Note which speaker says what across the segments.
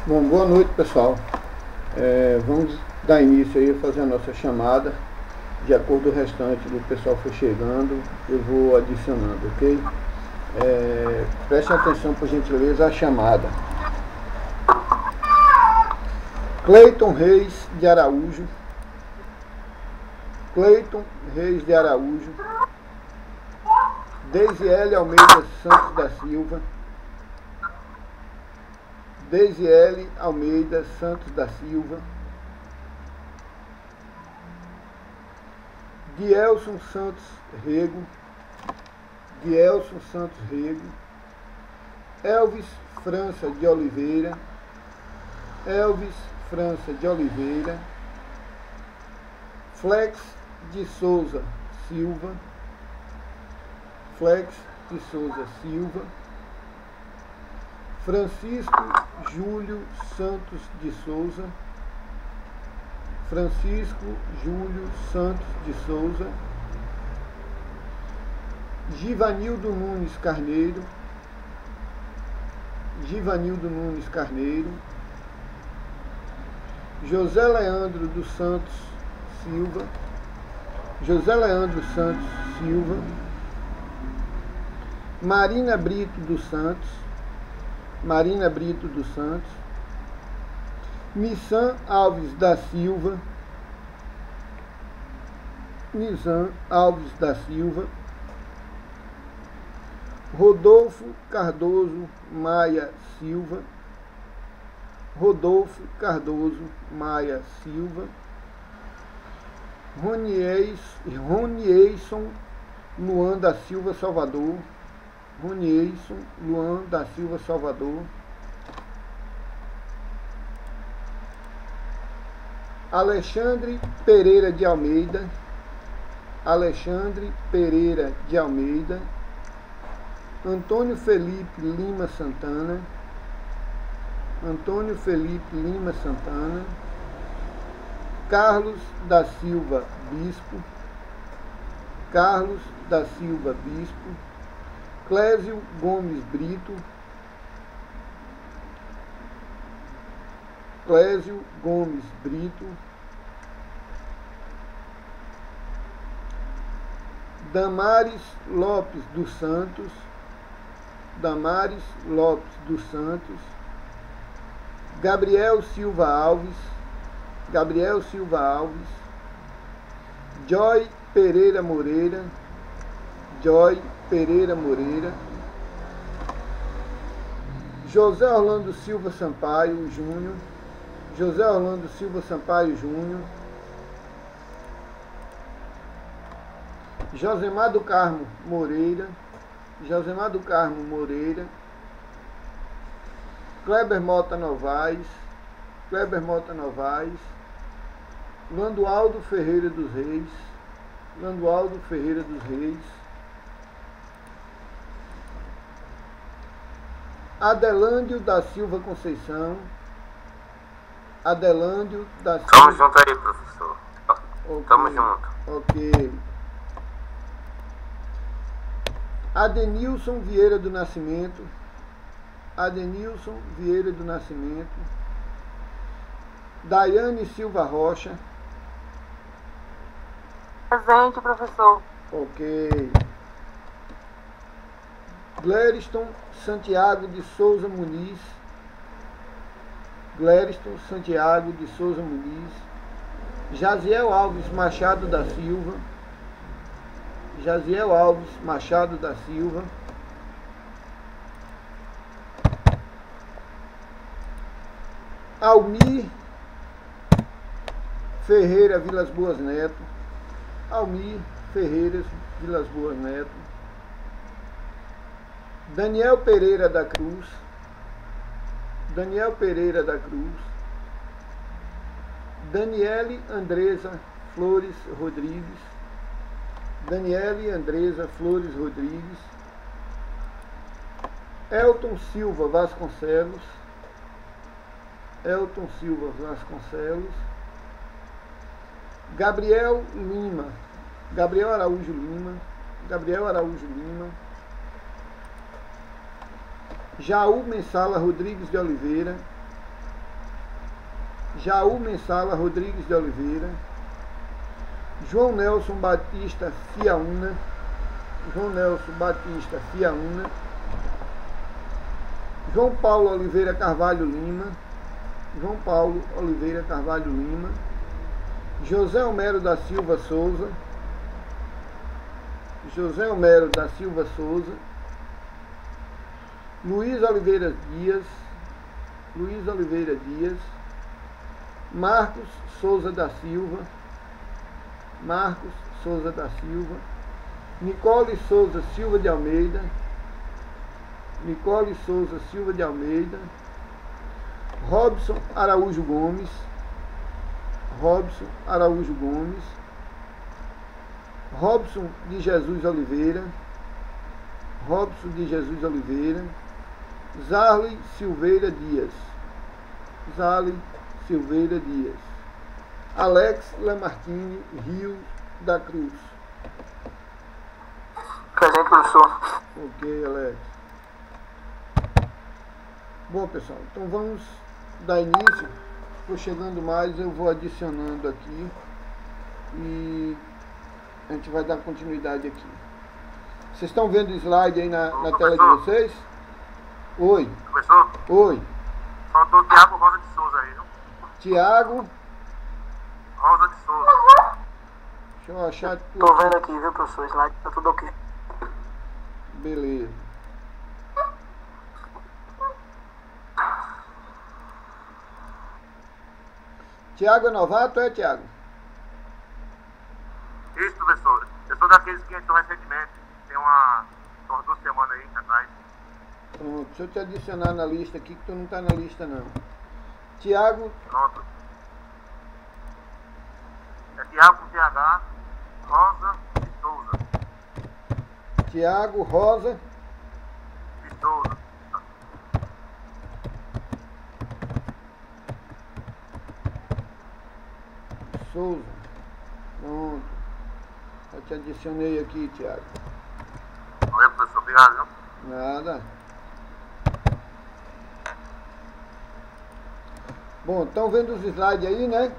Speaker 1: Bom, boa noite, pessoal. Vamos dar início aí a fazer a nossa chamada. De acordo com o restante do pessoal for chegando, eu vou adicionando, ok? Preste atenção, por gentileza, à chamada. Cleiton Reis de Araújo. Cleiton Reis de Araújo. Deisiele Almeida Santos da Silva. Deisiele Almeida Santos da Silva. Dielson Santos Rego. Dielson Santos Rego. Elvis França de Oliveira. Elvis França de Oliveira. Flex de Souza Silva. Flex de Souza Silva. Francisco Júlio Santos de Souza. Francisco Júlio Santos de Souza. Givanildo Nunes Carneiro. Givanildo Nunes Carneiro. José Leandro dos Santos Silva. José Leandro Santos Silva. Marina Brito dos Santos. Marina Brito dos Santos. Nissan Alves da Silva. Nissan Alves da Silva. Rodolfo Cardoso Maia Silva. Rodolfo Cardoso Maia Silva. Ronieison Luan da Silva Salvador. Ronieison Luan da Silva Salvador. Alexandre Pereira de Almeida. Alexandre Pereira de Almeida. Antônio Felipe Lima Santana. Antônio Felipe Lima Santana. Carlos da Silva Bispo. Carlos da Silva Bispo. Clésio Gomes Brito. Clésio Gomes Brito. Damares Lopes dos Santos. Damares Lopes dos Santos. Gabriel Silva Alves. Gabriel Silva Alves. Joy Pereira Moreira. Joy Pereira Moreira. José Orlando Silva Sampaio Júnior. José Orlando Silva Sampaio Júnior. Josemar do Carmo Moreira. Josemar do Carmo Moreira. Kleber Mota Novaes. Kleber Mota Novaes. Landualdo Ferreira dos Reis. Landualdo Ferreira dos Reis. Adelândio da Silva Conceição. Adelândio da Silva.
Speaker 2: Tamo junto aí, professor.
Speaker 1: Okay.
Speaker 2: Tamo junto.
Speaker 1: Ok. Adenilson Vieira do Nascimento. Adenilson Vieira do Nascimento. Daiane Silva Rocha.
Speaker 3: Presente, professor.
Speaker 1: Ok. Glériston Santiago de Souza Muniz. Glériston Santiago de Souza Muniz. Jaziel Alves Machado da Silva. Jaziel Alves Machado da Silva. Almir Ferreira Vilas Boas Neto. Almir Ferreira Vilas Boas Neto. Daniel Pereira da Cruz. Daniel Pereira da Cruz. Daniele Andresa Flores Rodrigues. Daniele Andresa Flores Rodrigues. Elton Silva Vasconcelos. Elton Silva Vasconcelos. Gabriel Lima. Gabriel Araújo Lima. Gabriel Araújo Lima. Jaú Mensala Rodrigues de Oliveira, Jaú Mensala Rodrigues de Oliveira, João Nelson Batista Fiaúna, João Paulo Oliveira Carvalho Lima, José Homero da Silva Souza, Luiz Oliveira Dias, Marcos Souza da Silva, Nicole Souza Silva de Almeida, Robson Araújo Gomes, Robson de Jesus Oliveira, Zarley Silveira Dias, Alex Lamartine Rio da Cruz.
Speaker 3: Presente, professor.
Speaker 1: Ok, Alex. Bom, pessoal, então vamos dar início. For chegando mais, eu vou adicionando aqui e a gente vai dar continuidade aqui. Vocês estão vendo o slide aí na tela de vocês? Oi.
Speaker 3: Professor?
Speaker 1: Oi.
Speaker 3: Faltou o Tiago Rosa de Souza aí, não?
Speaker 1: Tiago
Speaker 3: Rosa de Souza.
Speaker 1: Deixa eu achar tudo.
Speaker 3: Tô vendo aqui, viu, professor? O slide tá tudo ok.
Speaker 1: Beleza. Tiago é novato, é, Tiago?
Speaker 3: Isso, professor. Eu sou daqueles que entrou recentemente. Tem umas 2 semanas aí atrás.
Speaker 1: Pronto, deixa eu te adicionar na lista aqui, que tu não tá na lista, não. Tiago.
Speaker 3: Pronto. É Tiago com TH, Rosa de Souza.
Speaker 1: Tiago Rosa
Speaker 3: De Souza.
Speaker 1: Souza. Pronto. Já te adicionei aqui, Tiago.
Speaker 3: Valeu, professor. Obrigado, viu?
Speaker 1: Nada. Bom, estão vendo os slides aí, né?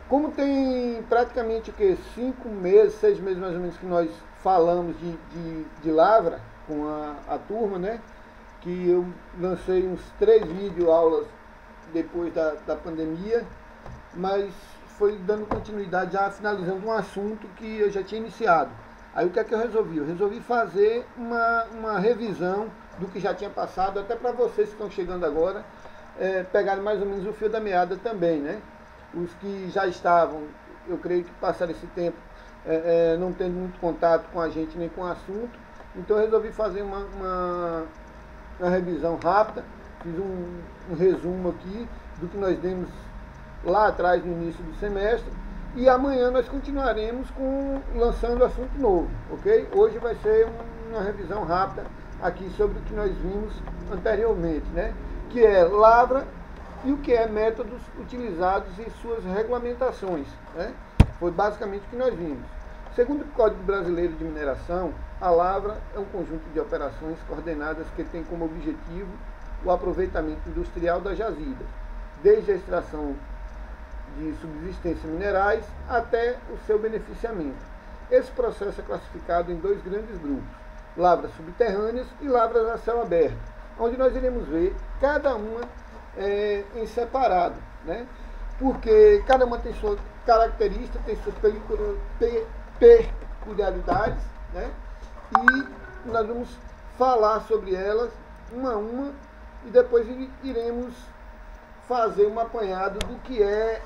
Speaker 1: Como tem praticamente o quê? 5 meses, 6 meses mais ou menos que nós falamos de Lavra com a turma, né? Que eu lancei uns 3 vídeo aulas depois da pandemia, mas foi dando continuidade, já finalizando um assunto que eu já tinha iniciado. Aí o que é que eu resolvi? Eu resolvi fazer uma revisão do que já tinha passado, até para vocês que estão chegando agora, pegarem mais ou menos o fio da meada também, né? Os que já estavam, eu creio que passaram esse tempo não tendo muito contato com a gente nem com o assunto, então eu resolvi fazer uma revisão rápida, fiz um resumo aqui do que nós demos lá atrás no início do semestre, e amanhã nós continuaremos lançando assunto novo, ok? Hoje vai ser uma revisão rápida aqui sobre o que nós vimos anteriormente, né? Que é Lavra e o que é métodos utilizados e suas regulamentações, né? Foi basicamente o que nós vimos. Segundo o Código Brasileiro de Mineração, a lavra é um conjunto de operações coordenadas que tem como objetivo o aproveitamento industrial das jazidas, desde a extração de subsistência minerais até o seu beneficiamento. Esse processo é classificado em 2 grandes grupos, lavras subterrâneas e lavras a céu aberto, onde nós iremos ver cada uma em separado, né? Porque cada uma tem sua característica, tem suas peculiaridades, né? E nós vamos falar sobre elas uma a uma e depois iremos fazer um apanhado do que é,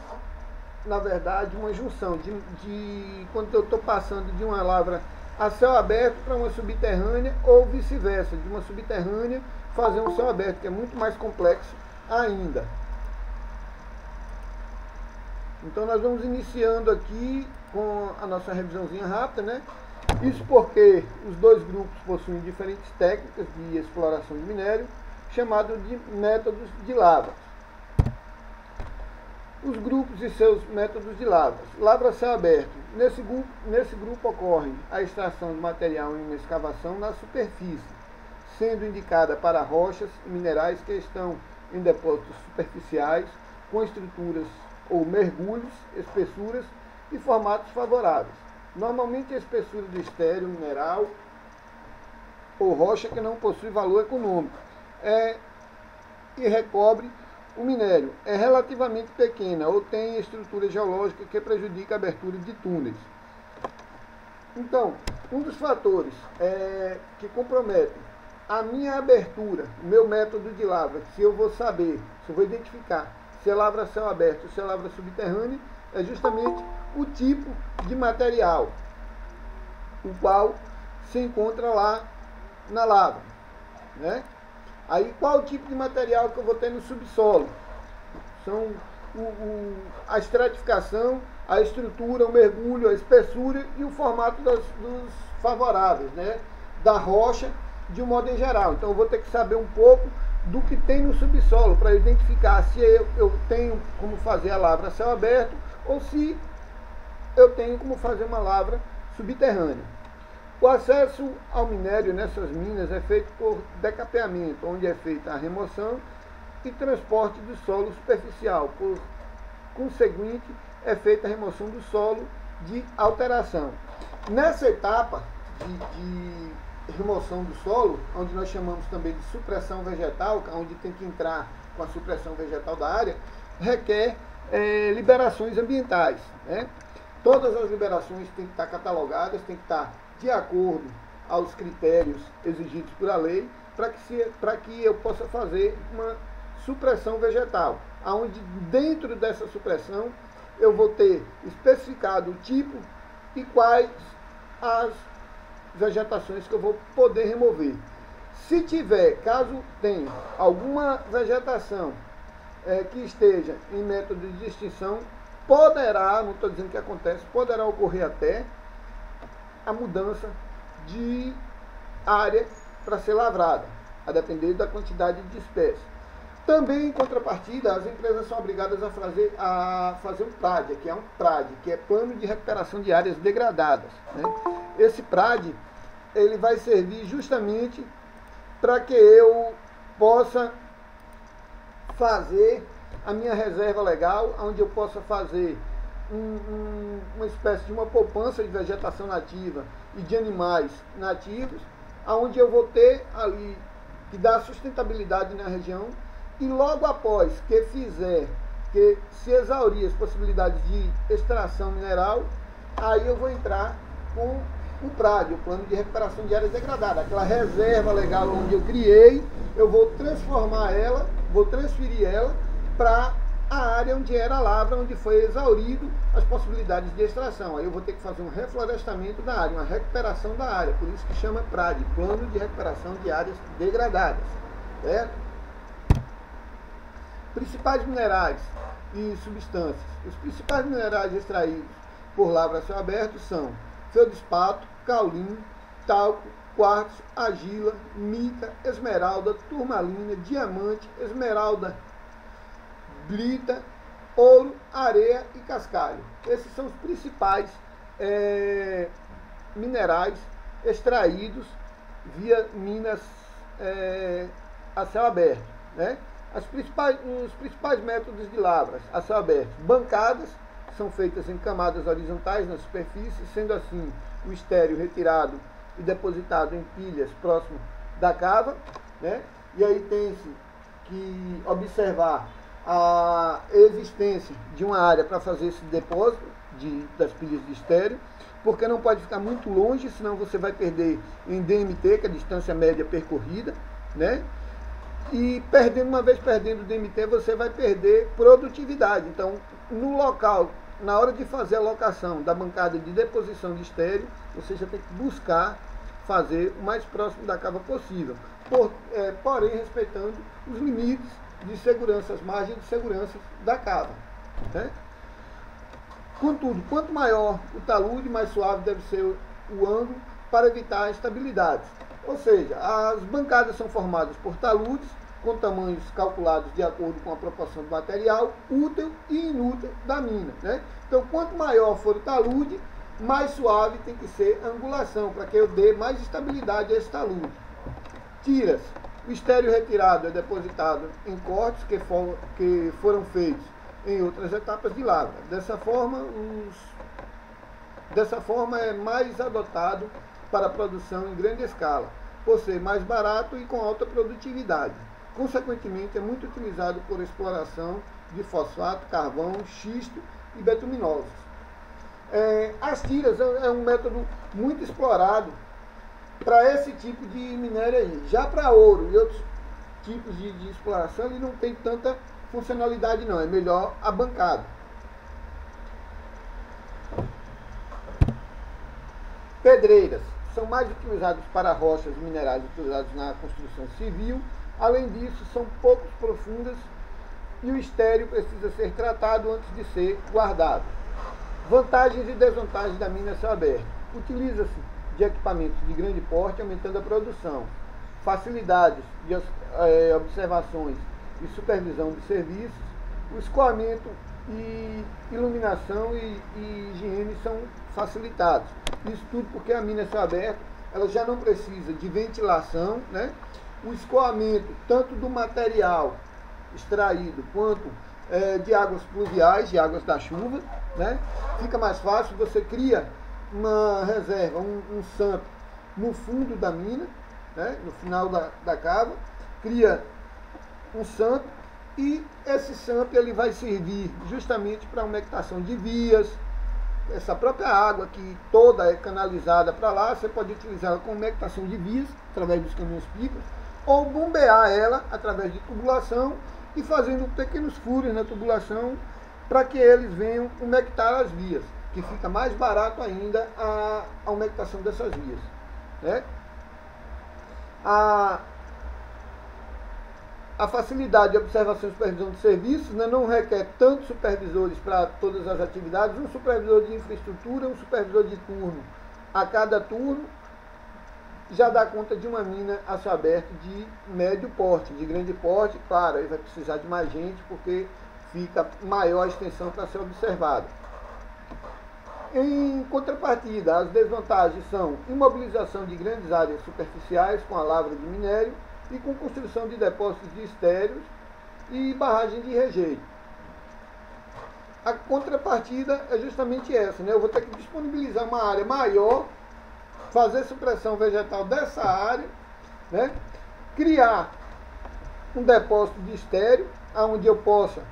Speaker 1: na verdade, uma junção de quando eu estou passando de uma lavra a céu aberto para uma subterrânea ou vice-versa, de uma subterrânea fazer um céu aberto, que é muito mais complexo ainda. Então nós vamos iniciando aqui com a nossa revisãozinha rápida, né? Isso porque os 2 grupos possuem diferentes técnicas de exploração de minério, chamado de métodos de lavras. Os grupos e seus métodos de lavras. Lavra a céu aberto. Nesse grupo ocorre a extração de material em uma escavação na superfície, sendo indicada para rochas e minerais que estão em depósitos superficiais, com estruturas ou mergulhos, espessuras e formatos favoráveis. Normalmente a espessura de estéreo, mineral ou rocha que não possui valor econômico e recobre o minério. É relativamente pequena ou tem estrutura geológica que prejudica a abertura de túneis. Então, um dos fatores que comprometem a minha abertura, o meu método de lavra, se eu vou saber, se eu vou identificar se é lavra a céu aberto ou se é lavra subterrânea, é justamente o tipo de material, o qual se encontra lá na lavra, né? Aí, qual o tipo de material que eu vou ter no subsolo? São a estratificação, a estrutura, o mergulho, a espessura e o formato dos favoráveis, né? Da rocha, de um modo em geral. Então eu vou ter que saber um pouco do que tem no subsolo para identificar se eu tenho como fazer a lavra a céu aberto ou se eu tenho como fazer uma lavra subterrânea. O acesso ao minério nessas minas é feito por decapeamento, onde é feita a remoção e transporte do solo superficial. Por conseguinte, é feita a remoção do solo de alteração. Nessa etapa de remoção do solo, onde nós chamamos também de supressão vegetal, onde tem que entrar com a supressão vegetal da área, requer liberações ambientais, né? Todas as liberações têm que estar catalogadas, têm que estar de acordo aos critérios exigidos pela lei, para que eu possa fazer uma supressão vegetal, onde dentro dessa supressão eu vou ter especificado o tipo e quais as vegetações que eu vou poder remover. Se tiver, caso tenha alguma vegetação que esteja em método de extinção, poderá, não estou dizendo que acontece, poderá ocorrer até a mudança de área para ser lavrada, a depender da quantidade de espécies. Também, em contrapartida, as empresas são obrigadas a fazer um PRAD, que é Plano de Recuperação de Áreas Degradadas, né? Esse PRAD, ele vai servir justamente para que eu possa fazer a minha reserva legal, onde eu possa fazer uma espécie de uma poupança de vegetação nativa e de animais nativos, onde eu vou ter ali que dar sustentabilidade na região, e logo após que se exaurir as possibilidades de extração mineral, aí eu vou entrar com o PRAD, o Plano de Recuperação de Áreas Degradadas, aquela reserva legal onde eu criei, eu vou transformar ela, vou transferir ela para a área onde era a lavra, onde foi exaurido as possibilidades de extração. Aí eu vou ter que fazer um reflorestamento da área, uma recuperação da área, por isso que chama PRAD, Plano de Recuperação de Áreas Degradadas, certo? Principais minerais e substâncias. Os principais minerais extraídos por lavra a céu aberto são feldespato, caulin, talco, quartzo, argila, mica, esmeralda, turmalina, diamante, esmeralda, brita, ouro, areia e cascalho. Esses são os principais minerais extraídos via minas a céu aberto, né? Os principais métodos de lavras a céu aberto: bancadas, são feitas em camadas horizontais na superfície, sendo assim o estéreo retirado e depositado em pilhas próximo da cava, né? E aí tem-se que observar a existência de uma área para fazer esse depósito das pilhas de estéreo, porque não pode ficar muito longe, senão você vai perder em DMT, que é a distância média percorrida, né? E uma vez perdendo o DMT, você vai perder produtividade. Então, no local, na hora de fazer a locação da bancada de deposição de estéreo, você já tem que buscar fazer o mais próximo da cava possível, porém respeitando os limites de segurança, as margens de segurança da cava, né? Contudo, quanto maior o talude, mais suave deve ser o ângulo para evitar instabilidades. Ou seja, as bancadas são formadas por taludes com tamanhos calculados de acordo com a proporção do material útil e inútil da mina, né? Então, quanto maior for o talude, mais suave tem que ser a angulação, para que eu dê mais estabilidade a esse talude. Tiras, O estéreo retirado é depositado em cortes que foram feitos em outras etapas de lavra. Dessa forma é mais adotado para a produção em grande escala, por ser mais barato e com alta produtividade. Consequentemente, é muito utilizado por exploração de fosfato, carvão, xisto e betuminosos. As tiras é um método muito explorado para esse tipo de minério aí. Já para ouro e outros tipos de exploração, ele não tem tanta funcionalidade não, é melhor abancado. Pedreiras são mais utilizados para rochas minerais utilizadas na construção civil. Além disso, são pouco profundas e o estéreo precisa ser tratado antes de ser guardado. Vantagens e desvantagens da mina a céu aberto. Utiliza-se de equipamentos de grande porte, aumentando a produção. Facilidades de observações e supervisão de serviços. O escoamento e iluminação e higiene são facilitados. Isso tudo porque a mina a céu aberto ela já não precisa de ventilação, né? O escoamento tanto do material extraído quanto de águas pluviais, de águas da chuva, né? Fica mais fácil, você cria uma reserva, um SAMP no fundo da mina, né? No final da cava, cria um SAMP e esse SAMP ele vai servir justamente para umectação de vias. Essa própria água que toda é canalizada para lá, você pode utilizá-la com umectação de vias, através dos caminhões-picos, ou bombear ela através de tubulação e fazendo pequenos furos na tubulação para que eles venham umectar as vias, que fica mais barato ainda a umectação dessas vias, né? A facilidade de observação e supervisão de serviços, né, não requer tantos supervisores para todas as atividades, um supervisor de infraestrutura, um supervisor de turno a cada turno, já dá conta de uma mina a céu aberto de médio porte, de grande porte, claro, aí vai precisar de mais gente, porque fica maior a extensão para ser observada. Em contrapartida, as desvantagens são imobilização de grandes áreas superficiais com a lavra de minério e com construção de depósitos de estéreos e barragem de rejeito. A contrapartida é justamente essa, né? Eu vou ter que disponibilizar uma área maior, fazer supressão vegetal dessa área, né? Criar um depósito de estéreo, onde eu possa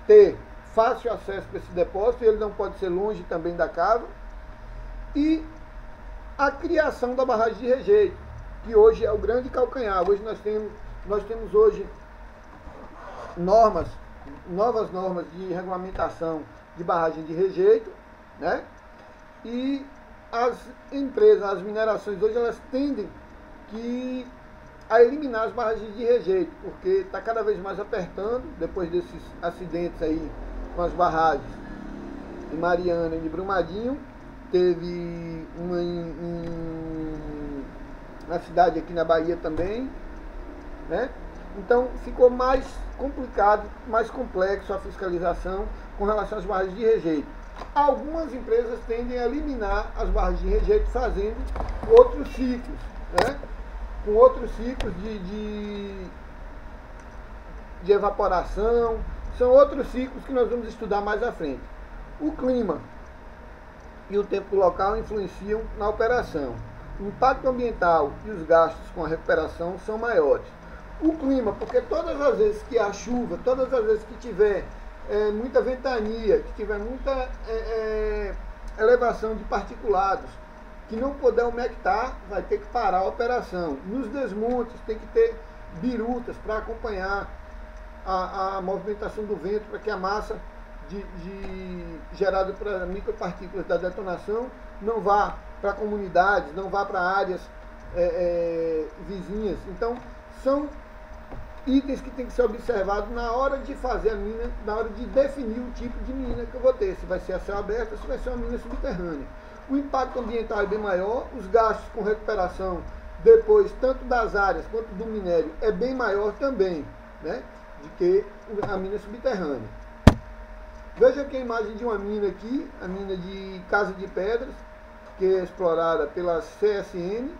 Speaker 1: ter fácil acesso para esse depósito, ele não pode ser longe também da cava, e a criação da barragem de rejeito, que hoje é o grande calcanhar. Hoje nós temos hoje novas normas de regulamentação de barragem de rejeito, né? E as empresas, as minerações hoje, elas tendem a eliminar as barragens de rejeito, porque está cada vez mais apertando, depois desses acidentes aí com as barragens de Mariana e de Brumadinho. Teve uma na cidade aqui na Bahia também, né? Então ficou mais complicado, mais complexo a fiscalização com relação às barragens de rejeito. Algumas empresas tendem a eliminar as barragens de rejeito fazendo outros ciclos, né? Com outros ciclos de evaporação, são outros ciclos que nós vamos estudar mais à frente. O clima e o tempo local influenciam na operação. O impacto ambiental e os gastos com a recuperação são maiores. O clima, porque todas as vezes que há chuva, todas as vezes que tiver muita ventania, que tiver muita elevação de particulados, que não puder umectar, vai ter que parar a operação. Nos desmontes tem que ter birutas para acompanhar a movimentação do vento, para que a massa gerada para micropartículas da detonação não vá para comunidades, não vá para áreas vizinhas. Então, são itens que tem que ser observados na hora de fazer a mina, na hora de definir o tipo de mina que eu vou ter, se vai ser a céu aberto ou se vai ser uma mina subterrânea. O impacto ambiental é bem maior, os gastos com recuperação depois, tanto das áreas quanto do minério, é bem maior também, né, de que a mina subterrânea. Veja aqui a imagem de uma mina aqui, a mina de Casa de Pedras, que é explorada pela CSN,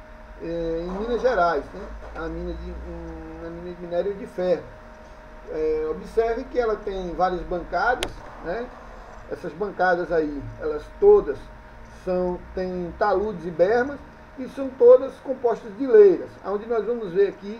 Speaker 1: em Minas Gerais, né? Uma mina de minério de ferro. Observe que ela tem várias bancadas, né? Essas bancadas aí, elas todas têm taludes e bermas e são todas compostas de leiras, onde nós vamos ver aqui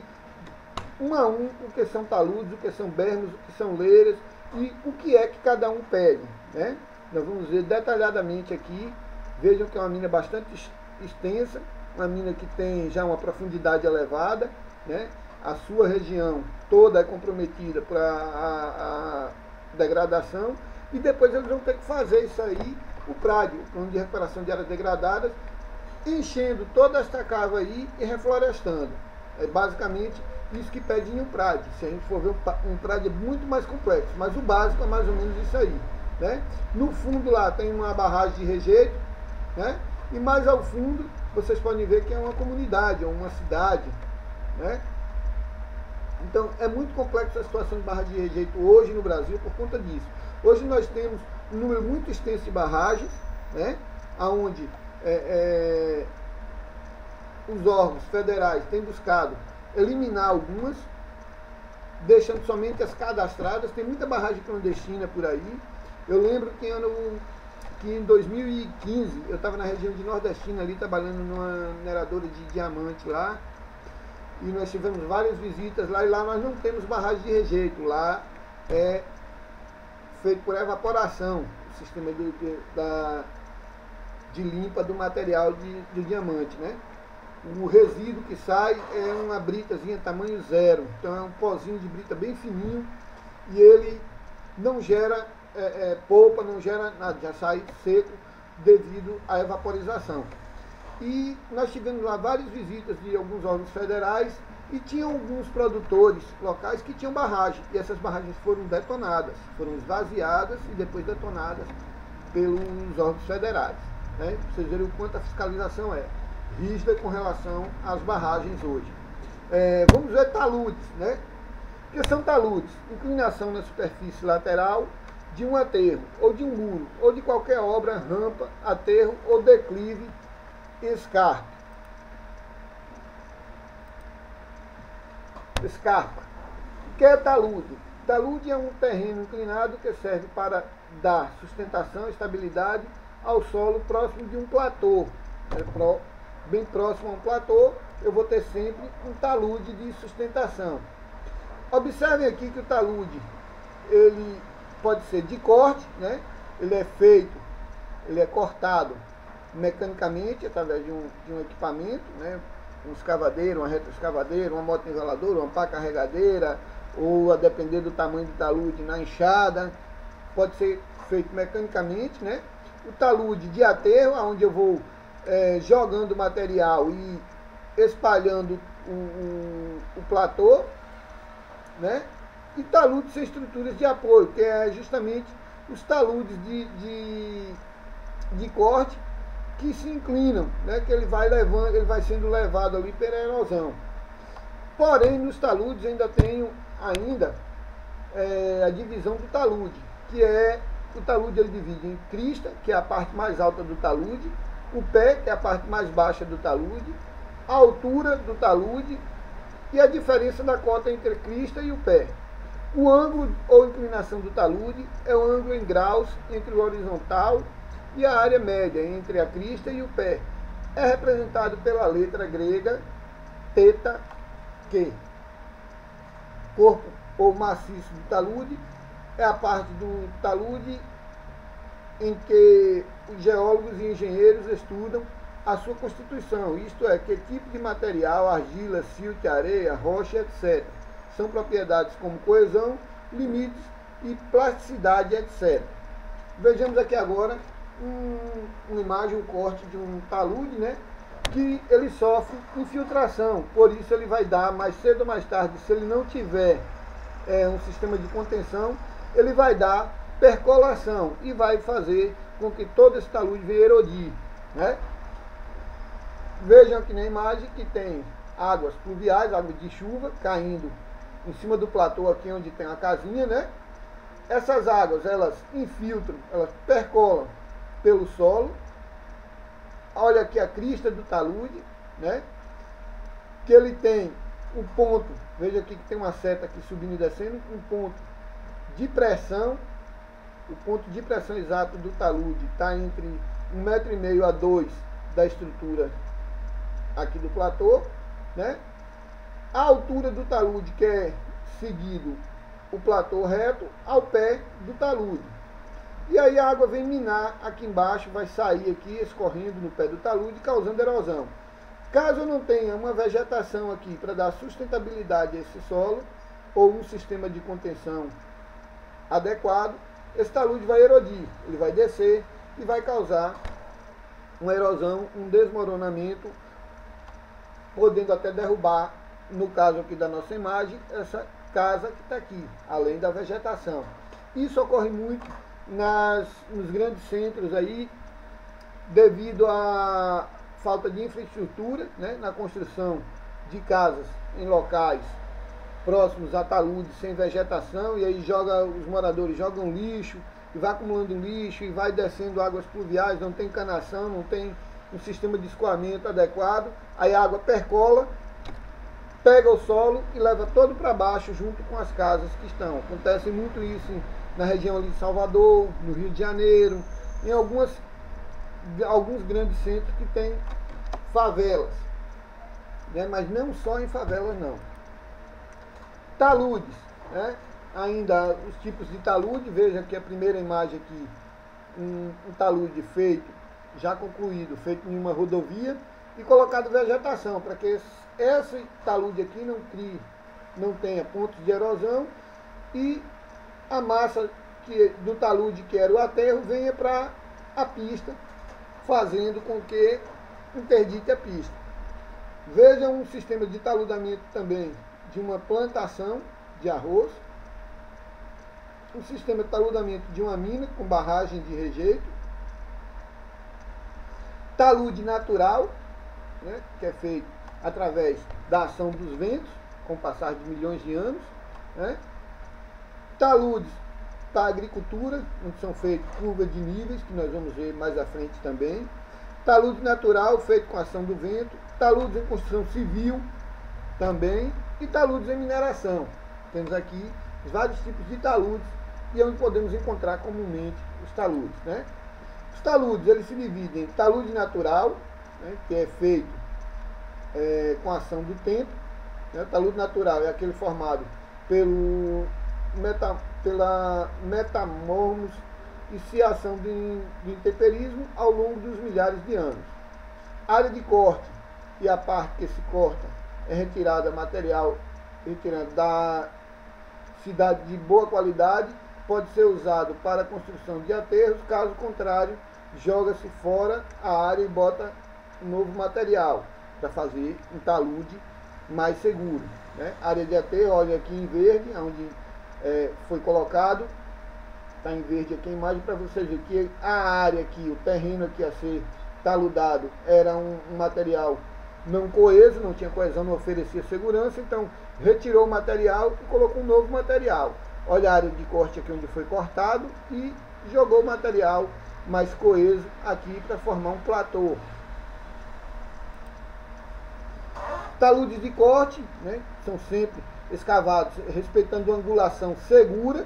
Speaker 1: um a um o que são taludes, o que são bermas, o que são leiras e o que é que cada um pede, né? Nós vamos ver detalhadamente aqui. Vejam que é uma mina bastante extensa, uma mina que tem já uma profundidade elevada, né? A sua região toda é comprometida para a degradação e depois eles vão ter que fazer isso aí, o PRAD, o Plano de Recuperação de Áreas Degradadas, enchendo toda esta cava aí e reflorestando. É basicamente isso que pede em um PRAD. Se a gente for ver, um PRAD é muito mais complexo, mas o básico é mais ou menos isso aí, né? No fundo lá tem uma barragem de rejeito, né? E mais ao fundo vocês podem ver que é uma comunidade, é uma cidade, né? Então é muito complexo a situação de barragem de rejeito hoje no Brasil por conta disso. Hoje nós temos um número muito extenso de barragens, né? Onde os órgãos federais têm buscado eliminar algumas, deixando somente as cadastradas. Tem muita barragem clandestina por aí. Eu lembro que em 2015 eu estava na região de Nordestina ali, trabalhando numa mineradora de diamante lá, e nós tivemos várias visitas lá, e lá nós não temos barragem de rejeito, lá é feito por evaporação, o sistema de limpa do material do diamante, né? O resíduo que sai é uma britazinha tamanho zero, então é um pozinho de brita bem fininho, e ele não gera polpa, não gera nada, já sai seco devido à evaporização. E nós tivemos lá várias visitas de alguns órgãos federais e tinham alguns produtores locais que tinham barragem, e essas barragens foram detonadas, foram esvaziadas e depois detonadas pelos órgãos federais, né? Pra vocês verem o quanto a fiscalização é rígida com relação às barragens hoje. Vamos ver taludes, né? O que são taludes? Inclinação na superfície lateral de um aterro, ou de um muro, ou de qualquer obra, rampa, aterro ou declive, escarpa. O que é talude? Talude é um terreno inclinado que serve para dar sustentação e estabilidade ao solo próximo de um platô. Bem próximo a um platô, eu vou ter sempre um talude de sustentação. Observem aqui que o talude, ele pode ser de corte, né? Ele é cortado mecanicamente através de um equipamento, né? Um escavadeiro, uma retroescavadeira, uma moto niveladora, uma pá carregadeira, ou a depender do tamanho do talude na enxada, pode ser feito mecanicamente, né? O talude de aterro, onde eu vou jogando material e espalhando o platô, né? E taludes sem estruturas de apoio, que é justamente os taludes de corte que se inclinam, né? Que ele vai sendo levado ali pela erosão. Porém, nos taludes ainda tenho a divisão do talude, que é o talude, ele divide em crista, que é a parte mais alta do talude, o pé, que é a parte mais baixa do talude, a altura do talude e a diferença da cota entre a crista e o pé. O ângulo ou inclinação do talude é o ângulo em graus entre o horizontal e a área média entre a crista e o pé. É representado pela letra grega θ, que corpo ou maciço do talude é a parte do talude em que os geólogos e engenheiros estudam a sua constituição, isto é, que tipo de material, argila, silt, areia, rocha, etc. São propriedades como coesão, limites e plasticidade, etc. Vejamos aqui agora uma imagem, um corte de um talude, né, que ele sofre infiltração, por isso ele vai dar mais cedo ou mais tarde, se ele não tiver um sistema de contenção, ele vai dar percolação e vai fazer com que todo esse talude venha erodir, né? Vejam aqui na imagem que tem águas pluviais, águas de chuva caindo em cima do platô aqui onde tem a casinha, né? Essas águas, elas infiltram, elas percolam pelo solo. Olha aqui a crista do talude, né? que ele tem um ponto, veja aqui que tem uma seta aqui subindo e descendo, um ponto de pressão, o ponto de pressão exato do talude está entre 1,5 m a 2 da estrutura aqui do platô, né? A altura do talude que é seguido o platô reto ao pé do talude. E aí a água vem minar aqui embaixo, vai sair aqui escorrendo no pé do talude, causando erosão. Caso eu não tenha uma vegetação aqui para dar sustentabilidade a esse solo, ou um sistema de contenção adequado, esse talude vai erodir, ele vai descer e vai causar uma erosão, um desmoronamento, podendo até derrubar, no caso aqui da nossa imagem, essa casa que está aqui, além da vegetação. Isso ocorre muito nos grandes centros aí, devido à falta de infraestrutura, né, na construção de casas em locais próximos a taludes sem vegetação, e aí os moradores jogam lixo, e vai acumulando lixo, e vai descendo águas pluviais, não tem encanação, não tem um sistema de escoamento adequado, aí a água percola, pega o solo e leva todo para baixo junto com as casas que estão. Acontece muito isso na região ali de Salvador, no Rio de Janeiro, em alguns grandes centros que tem favelas, né? Mas não só em favelas não. Taludes, né? Ainda os tipos de talude, veja aqui a primeira imagem aqui, um talude feito, já concluído, feito em uma rodovia e colocado vegetação, para que esse talude aqui não tenha pontos de erosão e a massa do talude, que era o aterro, venha para a pista, fazendo com que interdite a pista. Veja um sistema de taludamento também de uma plantação de arroz, um sistema de taludamento de uma mina com barragem de rejeito, talude natural, né, que é feito através da ação dos ventos, com o passar de milhões de anos, né? Taludes para a agricultura, onde são feitas curvas de níveis, que nós vamos ver mais à frente também. Talude natural, feito com a ação do vento. Taludes em construção civil também. E taludes em mineração. Temos aqui vários tipos de taludes e onde podemos encontrar comumente os taludes, né? Os taludes, eles se dividem em talude natural, né, que é feito com a ação do tempo, né? O talude natural é aquele formado pela metamorfose e ciação de intemperismo ao longo dos milhares de anos. A área de corte e a parte que se corta é retirada material da cidade de boa qualidade, pode ser usado para a construção de aterros, caso contrário, joga-se fora a área e bota um novo material para fazer um talude mais seguro, né? Área de aterro, olha aqui em verde, onde foi colocado, está em verde aqui a imagem, para você ver que a área aqui, o terreno aqui a ser taludado, era um material não coeso, não tinha coesão, não oferecia segurança, então retirou o material e colocou um novo material. Olha a área de corte aqui onde foi cortado e jogou o material mais coeso aqui para formar um platô. Taludes de corte, né, são sempre escavados respeitando a angulação segura,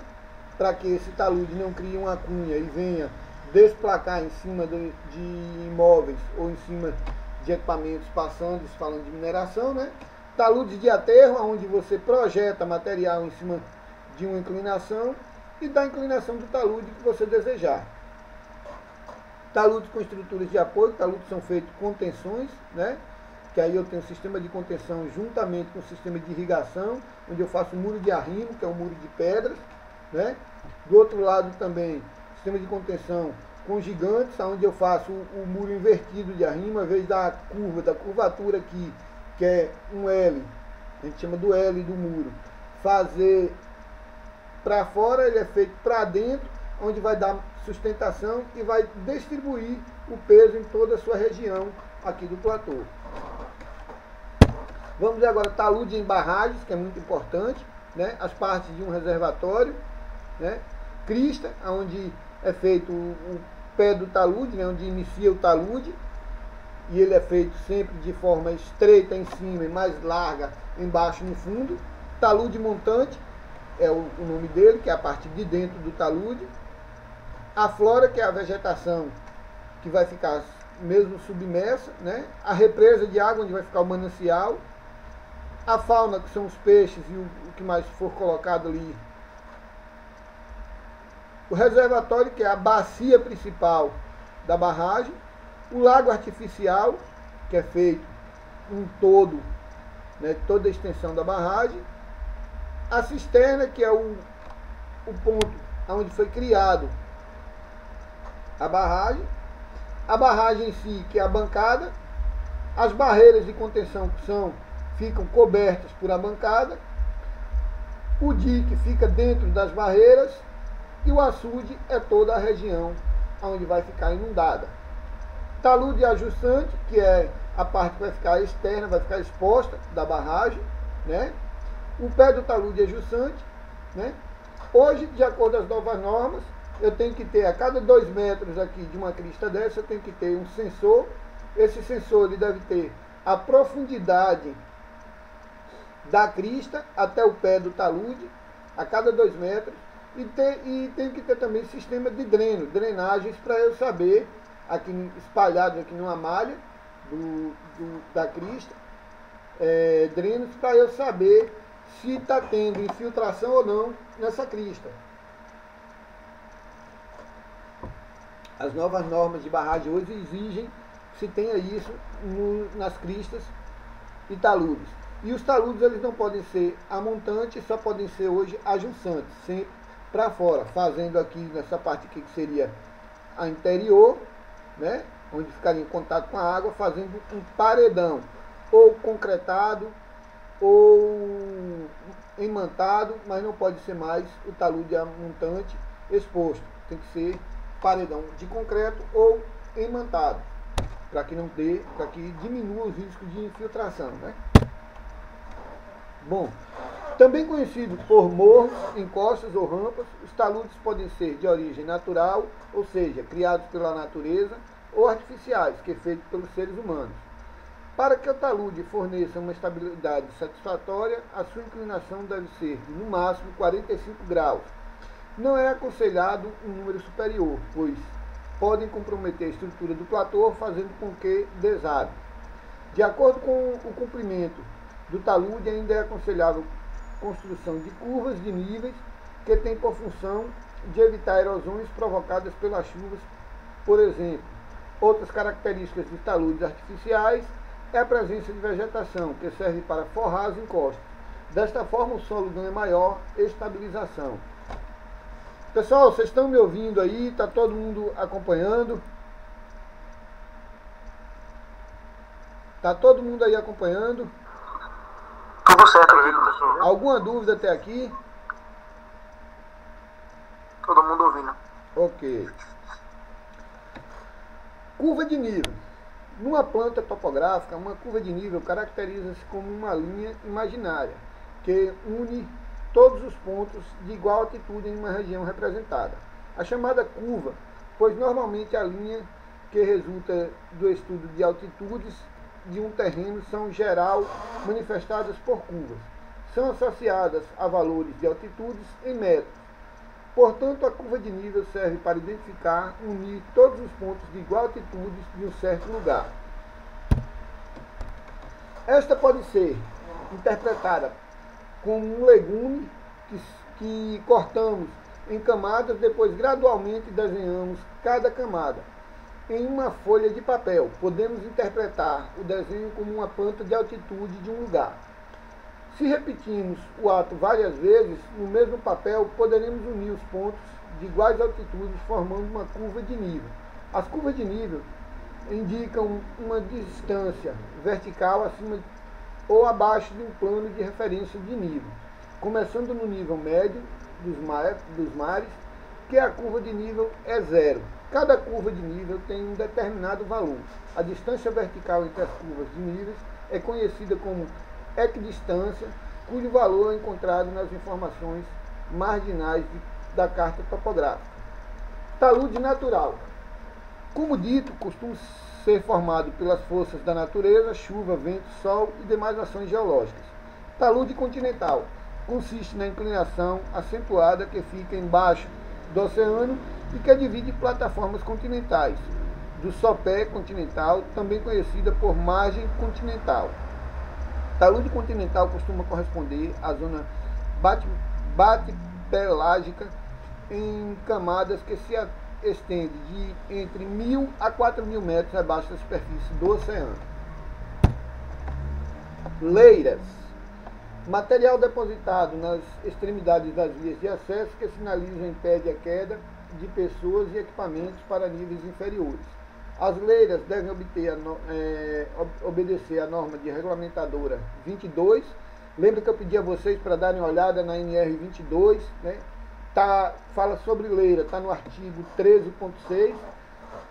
Speaker 1: para que esse talude não crie uma cunha e venha desplacar em cima de imóveis ou em cima de equipamentos passando, falando de mineração, né? Taludes de aterro, onde você projeta material em cima de uma inclinação e da inclinação do talude que você desejar. Taludes com estruturas de apoio, taludes são feitos com tensões, né? Que aí eu tenho um sistema de contenção juntamente com o sistema de irrigação, onde eu faço um muro de arrimo, que é um muro de pedras, né? Do outro lado também, sistema de contenção com gigantes, onde eu faço o muro invertido de arrimo, ao invés da curvatura aqui, que é um L, a gente chama do L do muro, fazer para fora, ele é feito para dentro, onde vai dar sustentação e vai distribuir o peso em toda a sua região aqui do platô. Vamos ver agora talude em barragens, que é muito importante, né? As partes de um reservatório, né? Crista, onde é feito o pé do talude, né? Onde inicia o talude, e ele é feito sempre de forma estreita em cima e mais larga embaixo no fundo. Talude montante é o nome dele, que é a parte de dentro do talude. A flora, que é a vegetação que vai ficar mesmo submersa, né? A represa de água, onde vai ficar o manancial. A fauna, que são os peixes e o que mais for colocado ali. O reservatório, que é a bacia principal da barragem. O lago artificial, que é feito em todo, né, toda a extensão da barragem. A cisterna, que é o ponto onde foi criado a barragem em si, que é a bancada. As barreiras de contenção ficam cobertas por a bancada. O dique fica dentro das barreiras e o açude é toda a região onde vai ficar inundada. Talude ajustante, que é a parte que vai ficar externa, vai ficar exposta da barragem, né? O pé do talude ajustante, né? Hoje, de acordo com as novas normas, eu tenho que ter a cada 2 metros aqui de uma crista dessa, eu tenho que ter um sensor. Esse sensor ele deve ter a profundidade da crista até o pé do talude, a cada 2 metros, e tem que ter também sistema de drenagens para eu saber, aqui espalhado aqui numa malha da crista, drenos para eu saber se está tendo infiltração ou não nessa crista. As novas normas de barragem hoje exigem que se tenha isso nas cristas e taludes. E os taludes eles não podem ser amontantes, só podem ser hoje ajunçantes, sempre para fora, fazendo aqui nessa parte aqui que seria a interior, né, onde ficaria em contato com a água, fazendo um paredão, ou concretado, ou imantado, mas não pode ser mais o talude montante exposto. Tem que ser paredão de concreto ou imantado, para que diminua os riscos de infiltração, né? Bom, também conhecido por morros, encostas ou rampas, os taludes podem ser de origem natural, ou seja, criados pela natureza, ou artificiais, que é feito pelos seres humanos. Para que o talude forneça uma estabilidade satisfatória, a sua inclinação deve ser de, no máximo, 45 graus. Não é aconselhado um número superior, pois podem comprometer a estrutura do platô, fazendo com que desabe. De acordo com o comprimento do talude, ainda é aconselhável construção de curvas de níveis, que tem por função de evitar erosões provocadas pelas chuvas, por exemplo. Outras características de taludes artificiais é a presença de vegetação, que serve para forrar as encostas. Desta forma, o solo ganha maior estabilização. Pessoal, vocês estão me ouvindo aí? Está todo mundo acompanhando? Está todo mundo aí acompanhando?
Speaker 3: Tudo certo, professor.
Speaker 1: Alguma dúvida até aqui?
Speaker 3: Todo mundo ouvindo.
Speaker 1: Ok. Curva de nível. Numa planta topográfica, uma curva de nível caracteriza-se como uma linha imaginária que une todos os pontos de igual altitude em uma região representada. A chamada curva, pois normalmente a linha que resulta do estudo de altitudes de um terreno são, em geral, manifestadas por curvas. São associadas a valores de altitudes em metros. Portanto, a curva de nível serve para identificar, unir todos os pontos de igual altitude de um certo lugar. Esta pode ser interpretada como um legume que cortamos em camadas, depois gradualmente desenhamos cada camada em uma folha de papel. Podemos interpretar o desenho como uma planta de altitude de um lugar. Se repetirmos o ato várias vezes, no mesmo papel, poderemos unir os pontos de iguais altitudes, formando uma curva de nível. As curvas de nível indicam uma distância vertical acima ou abaixo de um plano de referência de nível, começando no nível médio dos mares, que a curva de nível é zero. Cada curva de nível tem um determinado valor. A distância vertical entre as curvas de níveis é conhecida como equidistância, cujo valor é encontrado nas informações marginais da carta topográfica. Talude natural. Como dito, costuma ser formado pelas forças da natureza, chuva, vento, sol e demais ações geológicas. Talude continental consiste na inclinação acentuada que fica embaixo do oceano e que divide plataformas continentais, do sopé continental, também conhecida por margem continental. Talude continental costuma corresponder à zona bate-pelágica em camadas que se estende de entre 1.000 a 4.000 metros abaixo da superfície do oceano. Leiras. Material depositado nas extremidades das vias de acesso que sinalizam e impede a queda de pessoas e equipamentos para níveis inferiores. As leiras devem obedecer à norma de regulamentadora 22. Lembra que eu pedi a vocês para darem uma olhada na NR 22, né? Fala sobre leira, está no artigo 13.6,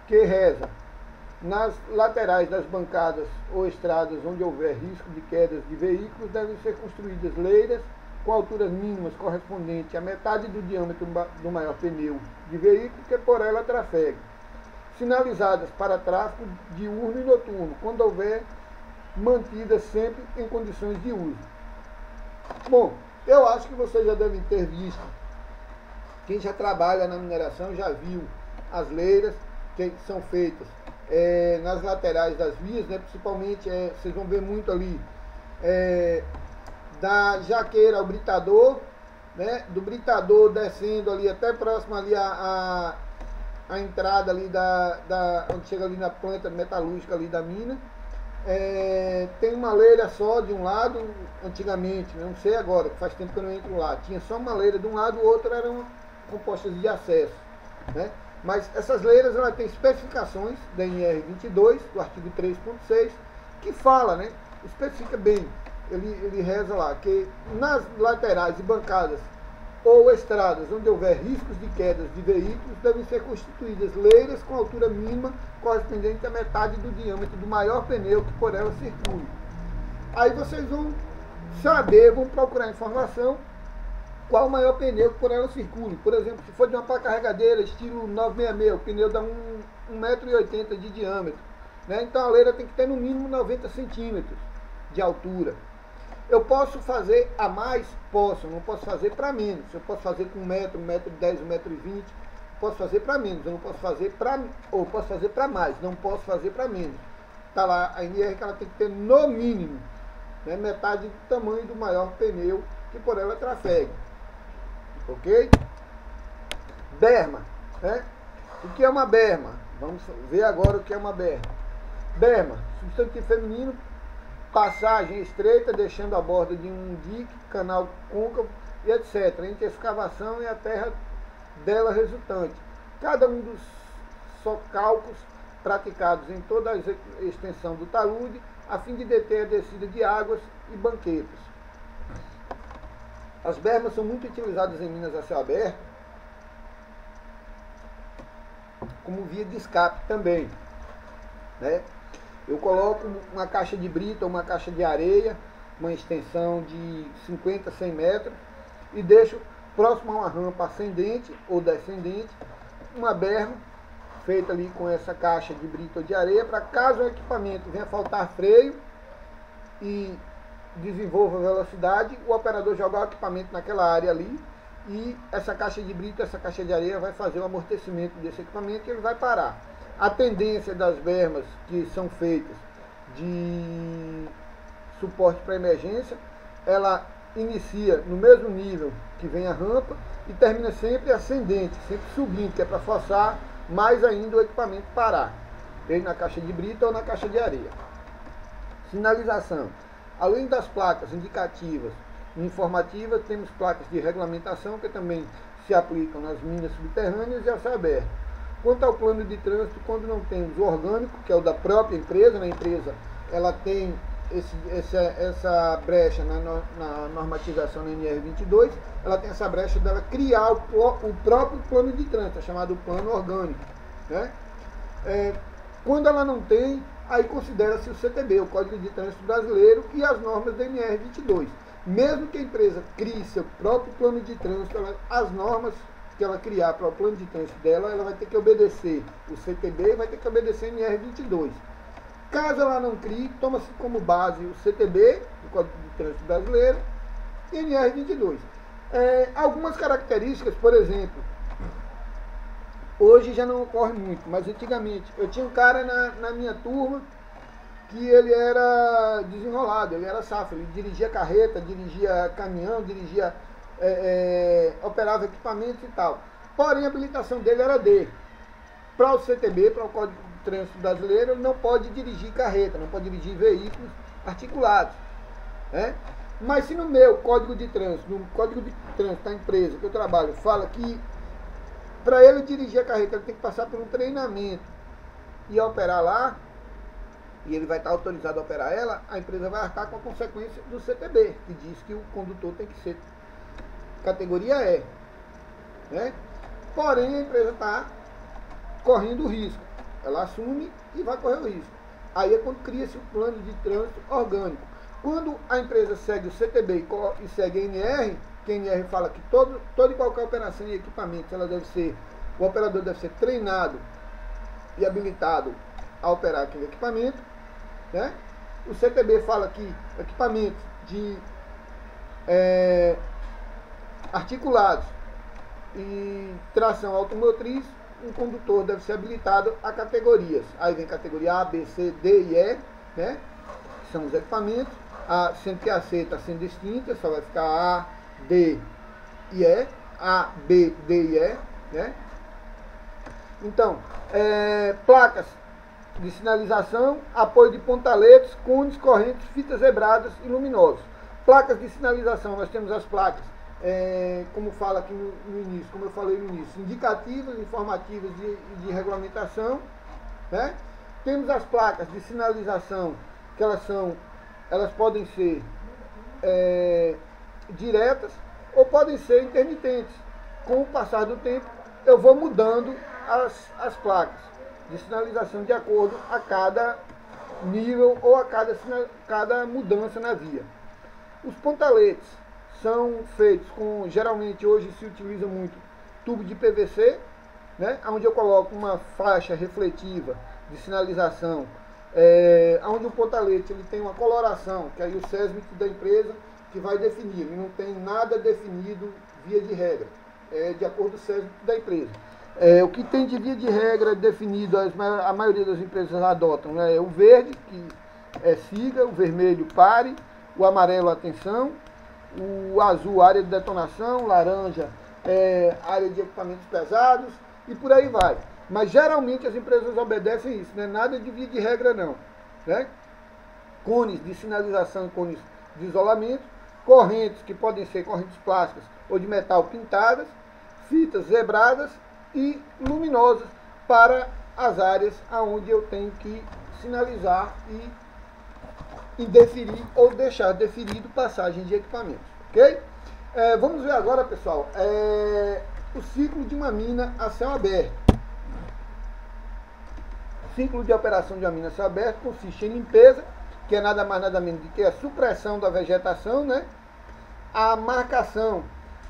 Speaker 1: que reza: nas laterais das bancadas ou estradas onde houver risco de quedas de veículos, devem ser construídas leiras com alturas mínimas correspondentes à metade do diâmetro do maior pneu de veículo que por ela trafegue, sinalizadas para tráfego diurno e noturno, quando houver mantidas sempre em condições de uso. Bom, eu acho que vocês já devem ter visto. Quem já trabalha na mineração já viu as leiras que são feitas nas laterais das vias, né? Principalmente, vocês vão ver muito ali, da jaqueira ao britador, né? Do britador descendo ali até próximo ali a entrada ali onde chega ali na planta metalúrgica ali da mina. Tem uma leira só de um lado, antigamente, não sei agora, faz tempo que eu não entro lá, tinha só uma leira de um lado, o outro eram compostas de acesso, né? Mas essas leiras, ela tem especificações da NR 22, do artigo 3.6, que fala, né? Especifica bem, ele reza lá, que nas laterais e bancadas ou estradas onde houver riscos de quedas de veículos, devem ser constituídas leiras com altura mínima correspondente à metade do diâmetro do maior pneu que por ela circule. Aí vocês vão saber, vão procurar informação qual o maior pneu que por ela circule. Por exemplo, se for de uma pá carregadeira estilo 966, o pneu dá 1,80 m de diâmetro, né? Então a leira tem que ter no mínimo 90 centímetros de altura. Eu posso fazer a mais? Posso, não posso fazer para menos. Eu posso fazer com 1 metro, 1,10 m, 1,20 m, posso fazer para menos. Eu não posso fazer para, ou posso fazer para mais, não posso fazer para menos. Está lá a NR que ela tem que ter no mínimo, né, metade do tamanho do maior pneu que por ela trafegue. Ok? Berma, né? O que é uma berma? Vamos ver agora o que é uma berma. Berma, substantivo feminino, passagem estreita, deixando a borda de um dique, canal côncavo e etc., entre a escavação e a terra dela resultante. Cada um dos socalcos praticados em toda a extensão do talude, a fim de deter a descida de águas e banquetas. As bermas são muito utilizadas em minas a céu aberto, como via de escape também, né? Eu coloco uma caixa de brita ou uma caixa de areia, uma extensão de 50, 100 metros, e deixo próximo a uma rampa ascendente ou descendente, uma berma feita ali com essa caixa de brita ou de areia, para caso o equipamento venha faltar freio e desenvolva velocidade, o operador jogar o equipamento naquela área ali, e essa caixa de brita, essa caixa de areia vai fazer o amortecimento desse equipamento e ele vai parar. A tendência das bermas que são feitas de suporte para emergência, ela inicia no mesmo nível que vem a rampa e termina sempre ascendente, sempre subindo, que é para forçar mais ainda o equipamento parar, seja na caixa de brita ou na caixa de areia. Sinalização. Além das placas indicativas e informativas, temos placas de regulamentação que também se aplicam nas minas subterrâneas e a céu aberto. Quanto ao plano de trânsito, quando não temos o orgânico, que é o da própria empresa, a empresa ela tem essa brecha na normatização na NR 22, ela tem essa brecha dela criar o próprio plano de trânsito, chamado plano orgânico, né? Quando ela não tem, aí considera-se o CTB, o Código de Trânsito Brasileiro, e as normas da NR 22. Mesmo que a empresa crie seu próprio plano de trânsito, as normas que ela criar para o plano de trânsito dela, ela vai ter que obedecer o CTB e vai ter que obedecer o NR22. Caso ela não crie, toma-se como base o CTB, o Código de Trânsito Brasileiro, e NR22. Algumas características, por exemplo, hoje já não ocorre muito, mas antigamente eu tinha um cara na minha turma que ele era desenrolado, ele era safo, ele dirigia carreta, dirigia caminhão, operava equipamentos e tal. Porém, a habilitação dele era D. Para o CTB, para o Código de Trânsito Brasileiro, ele não pode dirigir carreta, não pode dirigir veículos articulados. Né? Mas se no meu Código de Trânsito, no Código de Trânsito da empresa que eu trabalho, fala que para ele dirigir a carreta, ele tem que passar por um treinamento e operar lá, e ele vai estar autorizado a operar ela, a empresa vai arcar com a consequência do CTB, que diz que o condutor tem que ser categoria E. Né? Porém, a empresa está correndo o risco. Ela assume e vai correr o risco. Aí é quando cria-se o plano de trânsito orgânico. Quando a empresa segue o CTB e segue a NR, que a NR fala que toda e qualquer operação e equipamento, o operador deve ser treinado e habilitado a operar aquele equipamento. Né? O CTB fala que equipamentos de articulados e tração automotriz, um condutor deve ser habilitado a categorias. Aí vem categoria A, B, C, D e E, né? Que são os equipamentos. Sendo que a C está sendo extinta, só vai ficar A, D e E. A, B, D e E, né? Então, placas de sinalização, apoio de pontaletes, cones, correntes, fitas zebradas e luminosos. Placas de sinalização, nós temos as placas, como fala aqui no início, como eu falei no início, indicativas, informativas de regulamentação. Né? Temos as placas de sinalização, que elas podem ser diretas ou podem ser intermitentes. Com o passar do tempo, eu vou mudando as placas de sinalização de acordo a cada nível ou a cada mudança na via. Os pontaletes são feitos com, geralmente hoje se utiliza muito tubo de PVC, né, onde eu coloco uma faixa refletiva de sinalização, onde o pontalete ele tem uma coloração, que aí o SESMIC da empresa que vai definir, ele não tem nada definido via de regra, de acordo com o SESMIC da empresa. O que tem de via de regra definido, a maioria das empresas adotam, né, é o verde, que é siga, o vermelho pare, o amarelo atenção, o azul área de detonação, laranja área de equipamentos pesados e por aí vai. Mas geralmente as empresas obedecem isso, não é nada de via de regra não. Né? Cones de sinalização e cones de isolamento, correntes que podem ser correntes plásticas ou de metal pintadas, fitas zebradas e luminosas para as áreas onde eu tenho que sinalizar e indeferir ou deixar deferido passagem de equipamentos. Ok? Vamos ver agora, pessoal, o ciclo de uma mina a céu aberto. O ciclo de operação de uma mina a céu aberto consiste em limpeza, que é nada mais nada menos do que a supressão da vegetação, né? A marcação,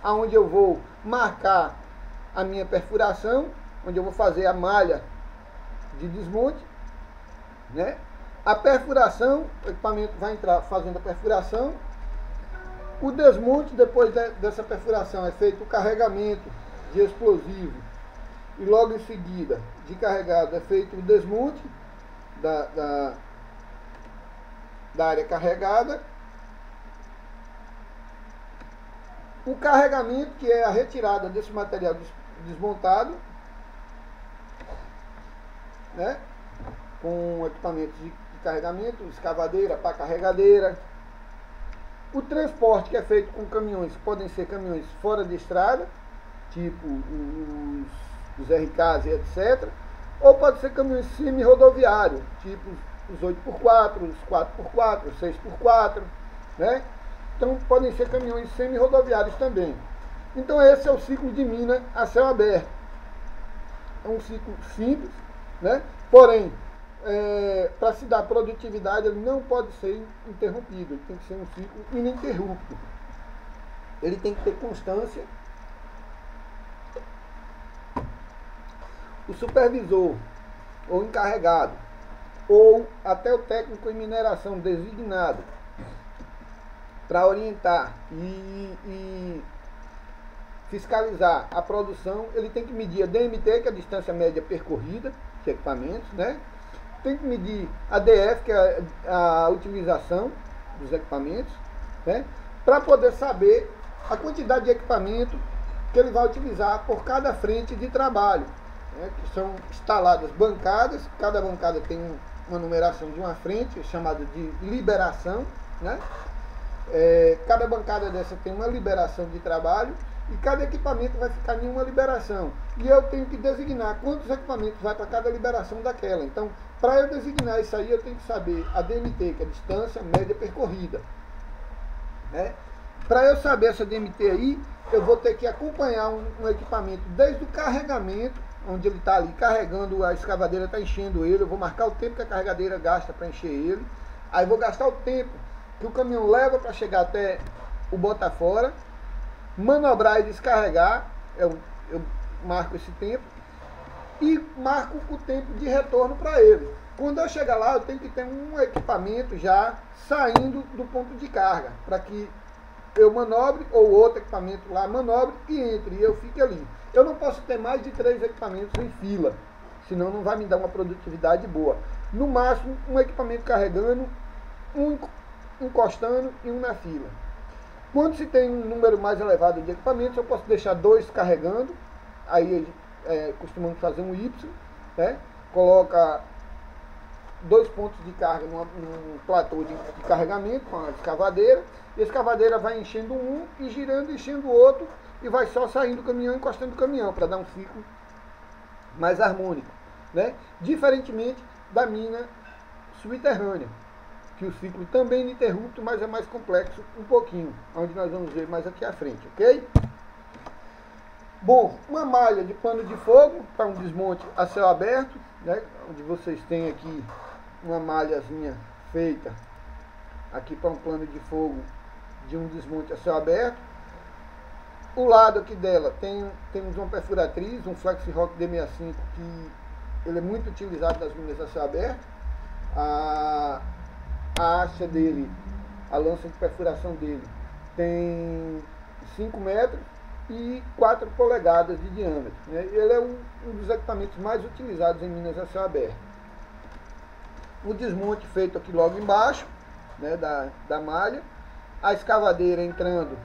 Speaker 1: onde eu vou marcar a minha perfuração, onde eu vou fazer a malha de desmonte, né? A perfuração, o equipamento vai entrar fazendo a perfuração. O desmonte, depois dessa perfuração, é feito o carregamento de explosivo. E logo em seguida, de carregado, é feito o desmonte da área carregada. O carregamento, que é a retirada desse material desmontado, né? Com equipamentos de carregamento, escavadeira, pá carregadeira. O transporte, que é feito com caminhões, que podem ser caminhões fora de estrada, tipo os RKs e etc. Ou pode ser caminhões semi-rodoviários, tipo os 8x4, os 4x4, os 6x4, né? Então podem ser caminhões semi-rodoviários também. Então esse é o ciclo de mina a céu aberto. É um ciclo simples, né? Porém, para se dar produtividade, ele não pode ser interrompido, ele tem que ser um ciclo ininterrupto. Ele tem que ter constância o supervisor ou encarregado, ou até o técnico em mineração designado para orientar e fiscalizar a produção, ele tem que medir a DMT, que é a distância média percorrida de equipamentos, né? Tem que medir a DF, que é a utilização dos equipamentos, né? Para poder saber a quantidade de equipamento que ele vai utilizar por cada frente de trabalho, né? Que são instaladas bancadas, cada bancada tem uma numeração de uma frente, chamada de liberação, né? Cada bancada dessa tem uma liberação de trabalho e cada equipamento vai ficar em uma liberação. E eu tenho que designar quantos equipamentos vai para cada liberação daquela. Então, para eu designar isso aí, eu tenho que saber a DMT, que é a distância média percorrida, né? Para eu saber essa DMT aí, eu vou ter que acompanhar um equipamento desde o carregamento, onde ele está ali carregando, a escavadeira está enchendo ele, eu vou marcar o tempo que a carregadeira gasta para encher ele, aí vou gastar o tempo que o caminhão leva para chegar até o Botafora, manobrar e descarregar, eu marco esse tempo, e marco o tempo de retorno para ele. Quando eu chegar lá, eu tenho que ter um equipamento já saindo do ponto de carga, para que eu manobre, ou outro equipamento lá manobre e entre, e eu fique ali. Eu não posso ter mais de 3 equipamentos em fila, senão não vai me dar uma produtividade boa. No máximo, um equipamento carregando, um encostando e um na fila. Quando se tem um número mais elevado de equipamentos, eu posso deixar 2 carregando, aí costumamos fazer um Y, né? Coloca 2 pontos de carga num platô de carregamento com a escavadeira, e a escavadeira vai enchendo um e girando, enchendo o outro, e vai só saindo do caminhão, encostando o caminhão, para dar um ciclo mais harmônico, né? Diferentemente da mina subterrânea, que o ciclo também é ininterrupto, mas é mais complexo um pouquinho, onde nós vamos ver mais aqui à frente, ok? Bom, uma malha de pano de fogo para um desmonte a céu aberto, né? Onde vocês têm aqui uma malhazinha feita aqui para um plano de fogo de um desmonte a céu aberto. O lado aqui dela temos uma perfuratriz, um Flex Rock D65, que ele é muito utilizado nas minas a céu aberto. A haste dele, a lança de perfuração dele, tem 5 metros e 4 polegadas de diâmetro, né? Ele é um dos equipamentos mais utilizados em minas a céu aberto. O desmonte feito aqui logo embaixo, né, da malha, a escavadeira entrando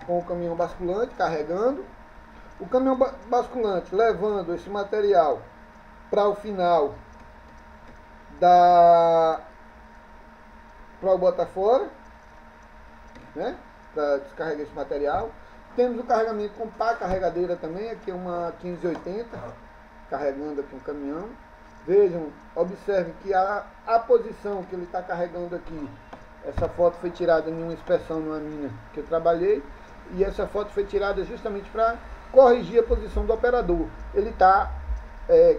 Speaker 1: com o caminhão basculante, carregando, o caminhão basculante levando esse material para o final para o Botafora, né, para descarregar esse material. Temos o carregamento com pá carregadeira também, aqui é uma 1580, carregando aqui um caminhão. Vejam, observe que a posição que ele está carregando aqui, essa foto foi tirada em uma inspeção numa mina que eu trabalhei, e essa foto foi tirada justamente para corrigir a posição do operador. Ele está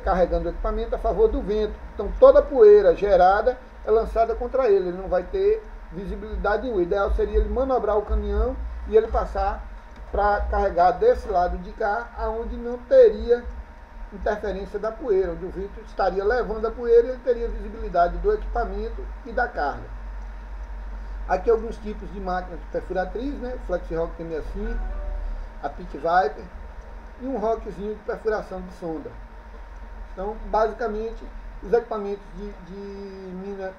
Speaker 1: carregando o equipamento a favor do vento, então toda a poeira gerada é lançada contra ele, ele não vai ter visibilidade nenhuma. O ideal seria ele manobrar o caminhão e ele passar para carregar desse lado de cá, aonde não teria interferência da poeira, onde o vento estaria levando a poeira e ele teria visibilidade do equipamento e da carga. Aqui alguns tipos de máquinas de perfuratriz, né? Flex Rock T65, a Pit Viper e um rockzinho de perfuração de sonda. Então, basicamente, os equipamentos de mina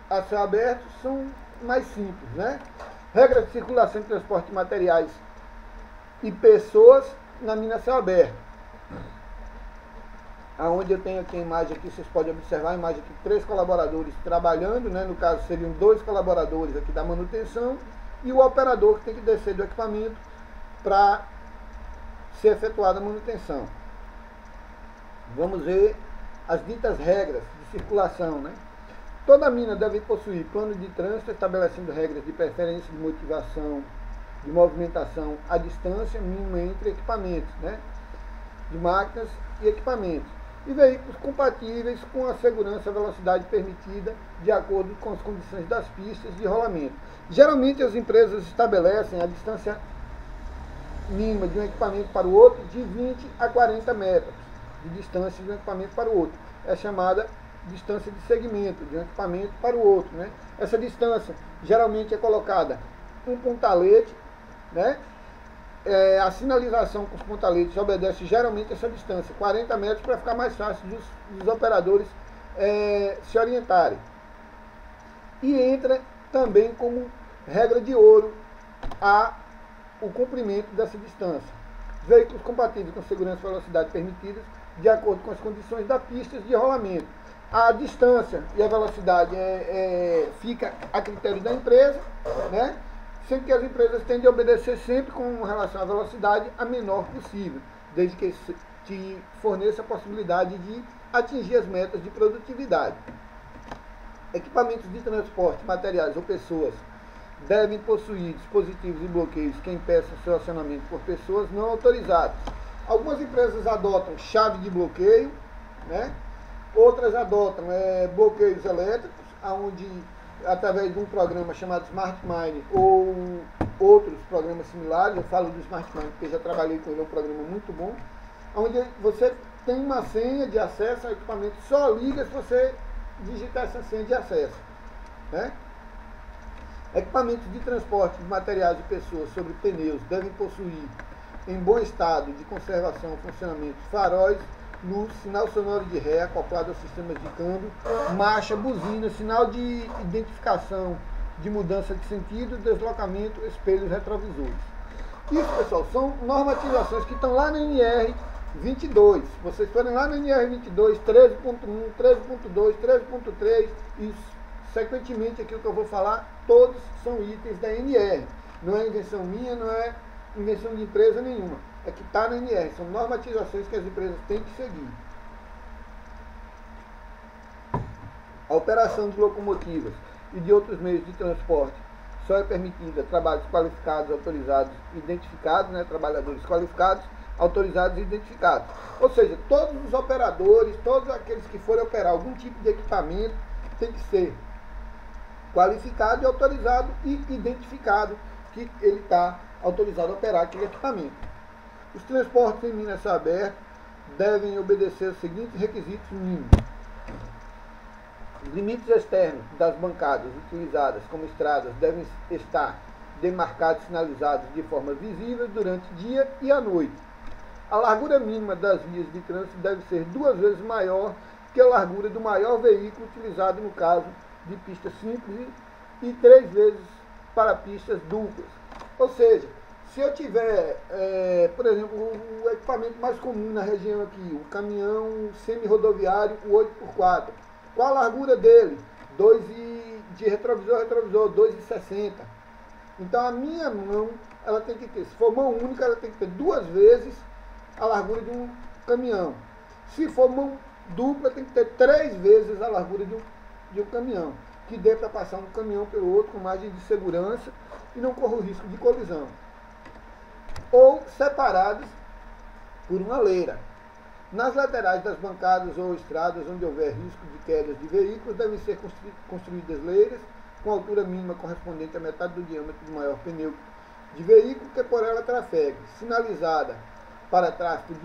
Speaker 1: a céu aberto são mais simples, né? Regras de circulação e transporte de materiais e pessoas na mina a céu aberto. Aonde eu tenho aqui a imagem aqui, vocês podem observar a imagem aqui, 3 colaboradores trabalhando, né? No caso seriam 2 colaboradores aqui da manutenção e o operador que tem que descer do equipamento para ser efetuada a manutenção. Vamos ver as ditas regras de circulação, né? Toda mina deve possuir plano de trânsito estabelecendo regras de preferência de motivação, de movimentação à distância mínima entre equipamentos, né? De máquinas e equipamentos. E veículos compatíveis com a segurança e a velocidade permitida de acordo com as condições das pistas de rolamento. Geralmente as empresas estabelecem a distância mínima de um equipamento para o outro de 20 a 40 metros de distância de um equipamento para o outro. É chamada distância de segmento, de um equipamento para o outro, né? Essa distância geralmente é colocada um pontalete, né? A sinalização com os pontaletes obedece geralmente essa distância, 40 metros, para ficar mais fácil dos operadores se orientarem. E entra também como regra de ouro o cumprimento dessa distância. Veículos compatíveis com segurança e velocidade permitidas de acordo com as condições da pista de rolamento. A distância e a velocidade fica a critério da empresa, né? Sendo que as empresas tendem a obedecer sempre com relação à velocidade a menor possível, desde que te forneça a possibilidade de atingir as metas de produtividade. Equipamentos de transporte, materiais ou pessoas devem possuir dispositivos e bloqueios que impeçam seu acionamento por pessoas não autorizadas. Algumas empresas adotam chave de bloqueio, né? Outras adotam bloqueios elétricos, onde através de um programa chamado Smart Mine ou outros programas similares. Eu falo do Smart Mine porque já trabalhei com ele, é um programa muito bom, onde você tem uma senha de acesso ao equipamento, só liga se você digitar essa senha de acesso, né? Equipamentos de transporte de materiais e pessoas sobre pneus devem possuir em bom estado de conservação e funcionamento faróis, luz, sinal sonoro de ré acoplado aos sistemas de câmbio, marcha, buzina, sinal de identificação de mudança de sentido, deslocamento, espelhos retrovisores. Isso, pessoal, são normatizações que estão lá na NR 22. Se vocês forem lá na NR 22, 13.1, 13.2, 13.3 e sequentemente aquilo que eu vou falar, todos são itens da NR. Não é invenção minha, não é invenção de empresa nenhuma. É que está na NR, são normatizações que as empresas têm que seguir. A operação de locomotivas e de outros meios de transporte só é permitida a trabalhos qualificados, autorizados, identificados, né, trabalhadores qualificados, autorizados e identificados. Ou seja, todos os operadores, todos aqueles que forem operar algum tipo de equipamento, tem que ser qualificado e autorizado e identificado que ele está autorizado a operar aquele equipamento. Os transportes em Minas Céu Aberto devem obedecer os seguintes requisitos mínimos. Os limites externos das bancadas utilizadas como estradas devem estar demarcados e sinalizados de forma visível durante o dia e a noite. A largura mínima das vias de trânsito deve ser 2 vezes maior que a largura do maior veículo utilizado no caso de pistas simples e 3 vezes para pistas duplas. Ou seja, se eu tiver, por exemplo, o equipamento mais comum na região aqui, o caminhão semi-rodoviário, o 8x4, qual a largura dele? 2 de retrovisor, 2,60. Então a minha mão, ela tem que ter, se for mão única, ela tem que ter 2 vezes a largura de um caminhão. Se for mão dupla, tem que ter 3 vezes a largura de um caminhão, que dê para passar um caminhão pelo outro com margem de segurança e não corra o risco de colisão. Ou separados por uma leira. Nas laterais das bancadas ou estradas onde houver risco de quedas de veículos, devem ser construídas leiras com altura mínima correspondente à metade do diâmetro do maior pneu de veículo que por ela trafegue, sinalizada para tráfego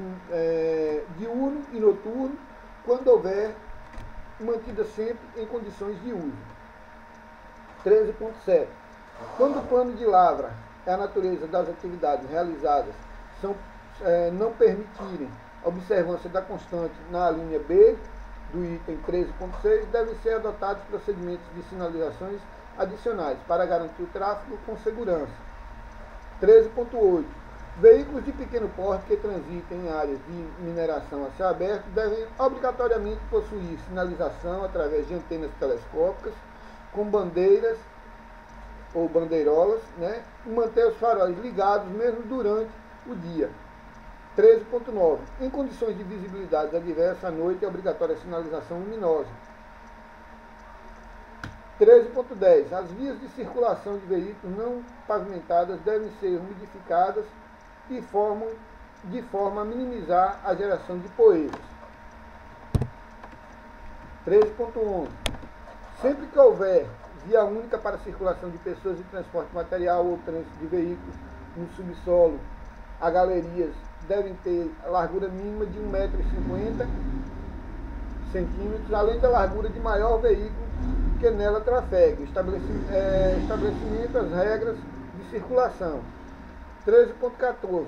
Speaker 1: diurno e noturno, quando houver, mantida sempre em condições de uso. 13.7. Quando o plano de lavra é a natureza das atividades realizadas não permitirem a observância da constante na linha B do item 13.6, devem ser adotados procedimentos de sinalizações adicionais para garantir o tráfego com segurança. 13.8. Veículos de pequeno porte que transitem em áreas de mineração a céu aberto devem obrigatoriamente possuir sinalização através de antenas telescópicas com bandeiras ou bandeirolas, né, e manter os faróis ligados mesmo durante o dia. 13.9. Em condições de visibilidade adversa à noite é obrigatória a sinalização luminosa. 13.10. As vias de circulação de veículos não pavimentadas devem ser umidificadas de forma a minimizar a geração de poeiras. 13.11. Sempre que houver via única para circulação de pessoas e transporte de material ou trânsito de veículos no subsolo As galerias devem ter a largura mínima de 1,50 m, além da largura de maior veículo que nela trafegue. Estabelecimento as regras de circulação. 13.14.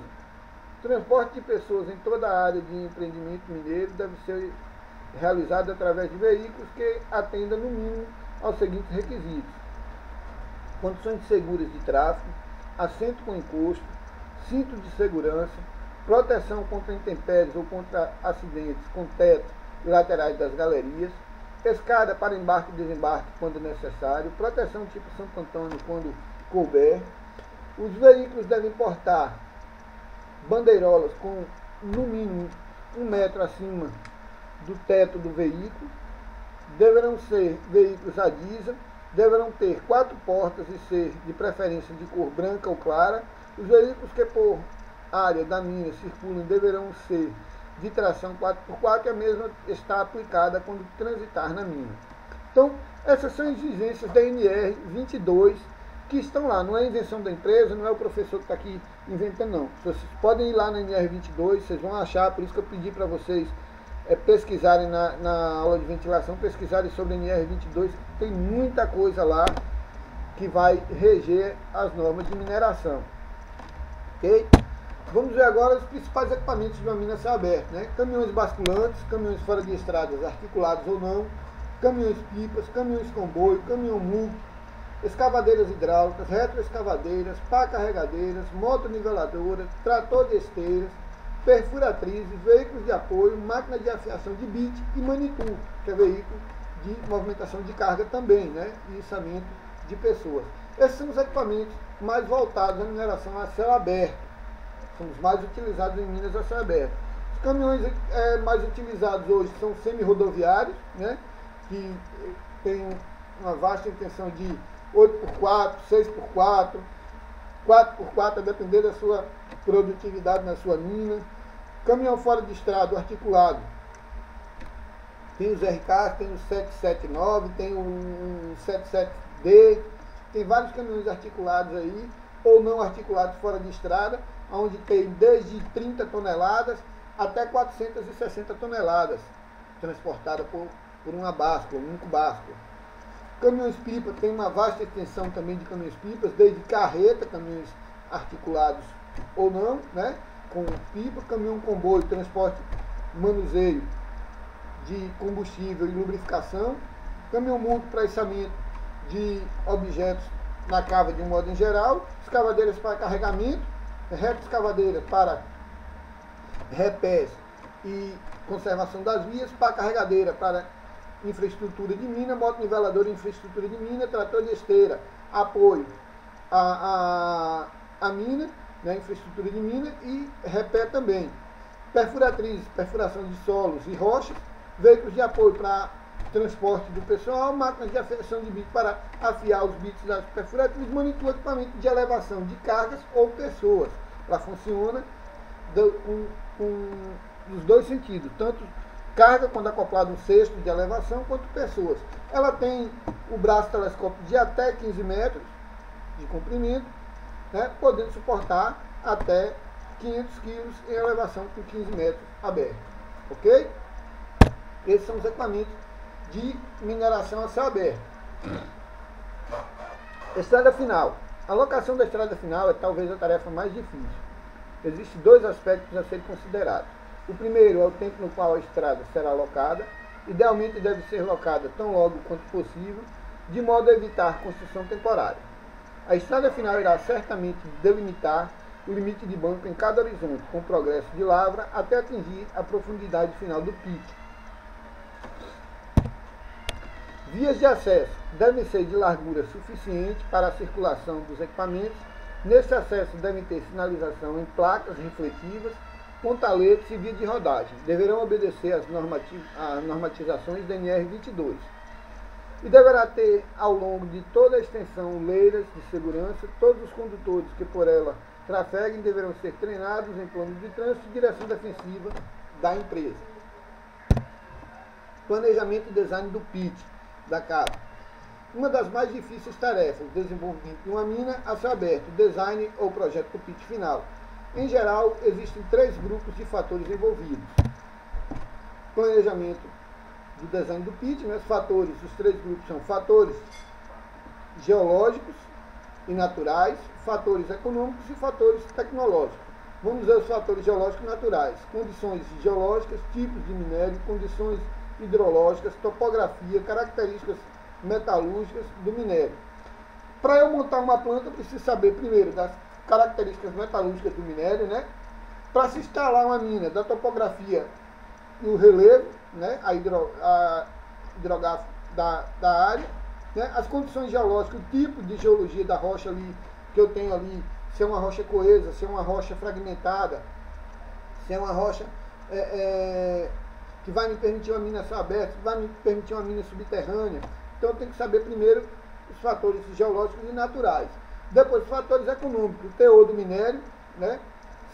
Speaker 1: Transporte de pessoas em toda a área de empreendimento mineiro deve ser realizado através de veículos que atendam no mínimo aos seguintes requisitos: condições seguras de tráfego, assento com encosto, cinto de segurança, proteção contra intempéries ou contra acidentes com teto e laterais das galerias, escada para embarque e desembarque quando necessário, proteção tipo Santo Antônio quando couber. Os veículos devem portar bandeirolas com no mínimo 1 metro acima do teto do veículo, deverão ser veículos a diesel, deverão ter 4 portas e ser de preferência de cor branca ou clara. Os veículos que por área da mina circulam deverão ser de tração 4x4 e a mesma está aplicada quando transitar na mina. Então, essas são exigências da NR 22 que estão lá, não é invenção da empresa, não é o professor que está aqui inventando, não. Vocês podem ir lá na NR 22, vocês vão achar, por isso que eu pedi para vocês pesquisarem na aula de ventilação, pesquisarem sobre a NR 22, tem muita coisa lá que vai reger as normas de mineração. Ok? Vamos ver agora os principais equipamentos de uma mina a céu aberto, né? Caminhões basculantes, caminhões fora de estradas, articulados ou não, caminhões-pipas, caminhões-comboio, caminhão-multo, escavadeiras hidráulicas, retroescavadeiras, pá carregadeiras, motoniveladoras, trator de esteiras, perfuratrizes, veículos de apoio, máquina de afiação de bit e manitou, que é veículo de movimentação de carga também, né? E içamento de pessoas. Esses são os equipamentos mais voltados à mineração a céu aberto. São os mais utilizados em minas a céu aberto. Os caminhões mais utilizados hoje são semi-rodoviários, né? Que tem uma vasta extensão de 8x4, 6x4, 4x4, a depender da sua produtividade na sua mina. Caminhão fora de estrada, articulado. Tem os RK, tem o 779, tem o 77D, tem vários caminhões articulados aí, ou não articulados fora de estrada, onde tem desde 30 toneladas até 460 toneladas, transportada por uma báscula, um único báscula. Caminhões-pipa tem uma vasta extensão também de caminhões-pipas, desde carreta, caminhões articulados ou não, né? Com pipa, caminhão-comboio, transporte, manuseio de combustível e lubrificação, caminhão-multo para içamento de objetos na cava de um modo em geral, escavadeiras para carregamento, retroescavadeiras para repés e conservação das vias, pá carregadeira para infraestrutura de mina, motoniveladora, infraestrutura de mina, trator de esteira, apoio à mina, né, infraestrutura de mina e repé também. Perfuratriz, perfuração de solos e rochas, veículos de apoio para transporte do pessoal, máquinas de afiação de bit para afiar os bits das perfuratrizes, monitor equipamento de elevação de cargas ou pessoas. Ela funciona nos dois sentidos, tanto carga quando acoplado um cesto de elevação, quanto pessoas. Ela tem o braço telescópico de até 15 metros de comprimento, né, podendo suportar até 500 kg em elevação com 15 metros aberto. Ok? Esses são os equipamentos de mineração a céu aberto. Estrada final. A locação da estrada final é talvez a tarefa mais difícil. Existem 2 aspectos a serem considerados. O primeiro é o tempo no qual a estrada será locada. Idealmente deve ser locada tão logo quanto possível, de modo a evitar construção temporária. A estrada final irá certamente delimitar o limite de banco em cada horizonte, com progresso de lavra, até atingir a profundidade final do pique. Vias de acesso devem ser de largura suficiente para a circulação dos equipamentos. Nesse acesso devem ter sinalização em placas refletivas, pontaletes e via de rodagem. Deverão obedecer às normatizações da NR 22. E deverá ter, ao longo de toda a extensão, leiras de segurança. Todos os condutores que por ela trafeguem deverão ser treinados em plano de trânsito e direção defensiva da empresa. Planejamento e design do pit da cava. Uma das mais difíceis tarefas, desenvolvimento de uma mina a céu aberto, design ou projeto do pit final. Em geral, existem 3 grupos de fatores envolvidos. Planejamento do design do pit, né? Os 3 grupos são fatores geológicos e naturais, fatores econômicos e fatores tecnológicos. Vamos ver os fatores geológicos e naturais. Condições geológicas, tipos de minério, condições hidrológicas, topografia, características metalúrgicas do minério. Para eu montar uma planta, eu preciso saber primeiro das características metalúrgicas do minério, né? Para se instalar uma mina, da topografia e o relevo, né? A hidrográfica da área, né? As condições geológicas, o tipo de geologia da rocha ali que eu tenho ali, se é uma rocha coesa, se é uma rocha fragmentada, se é uma rocha que vai me permitir uma mina céu aberto, que vai me permitir uma mina subterrânea. Então eu tenho que saber primeiro os fatores geológicos e naturais. Depois os fatores econômicos, o teor do minério, né?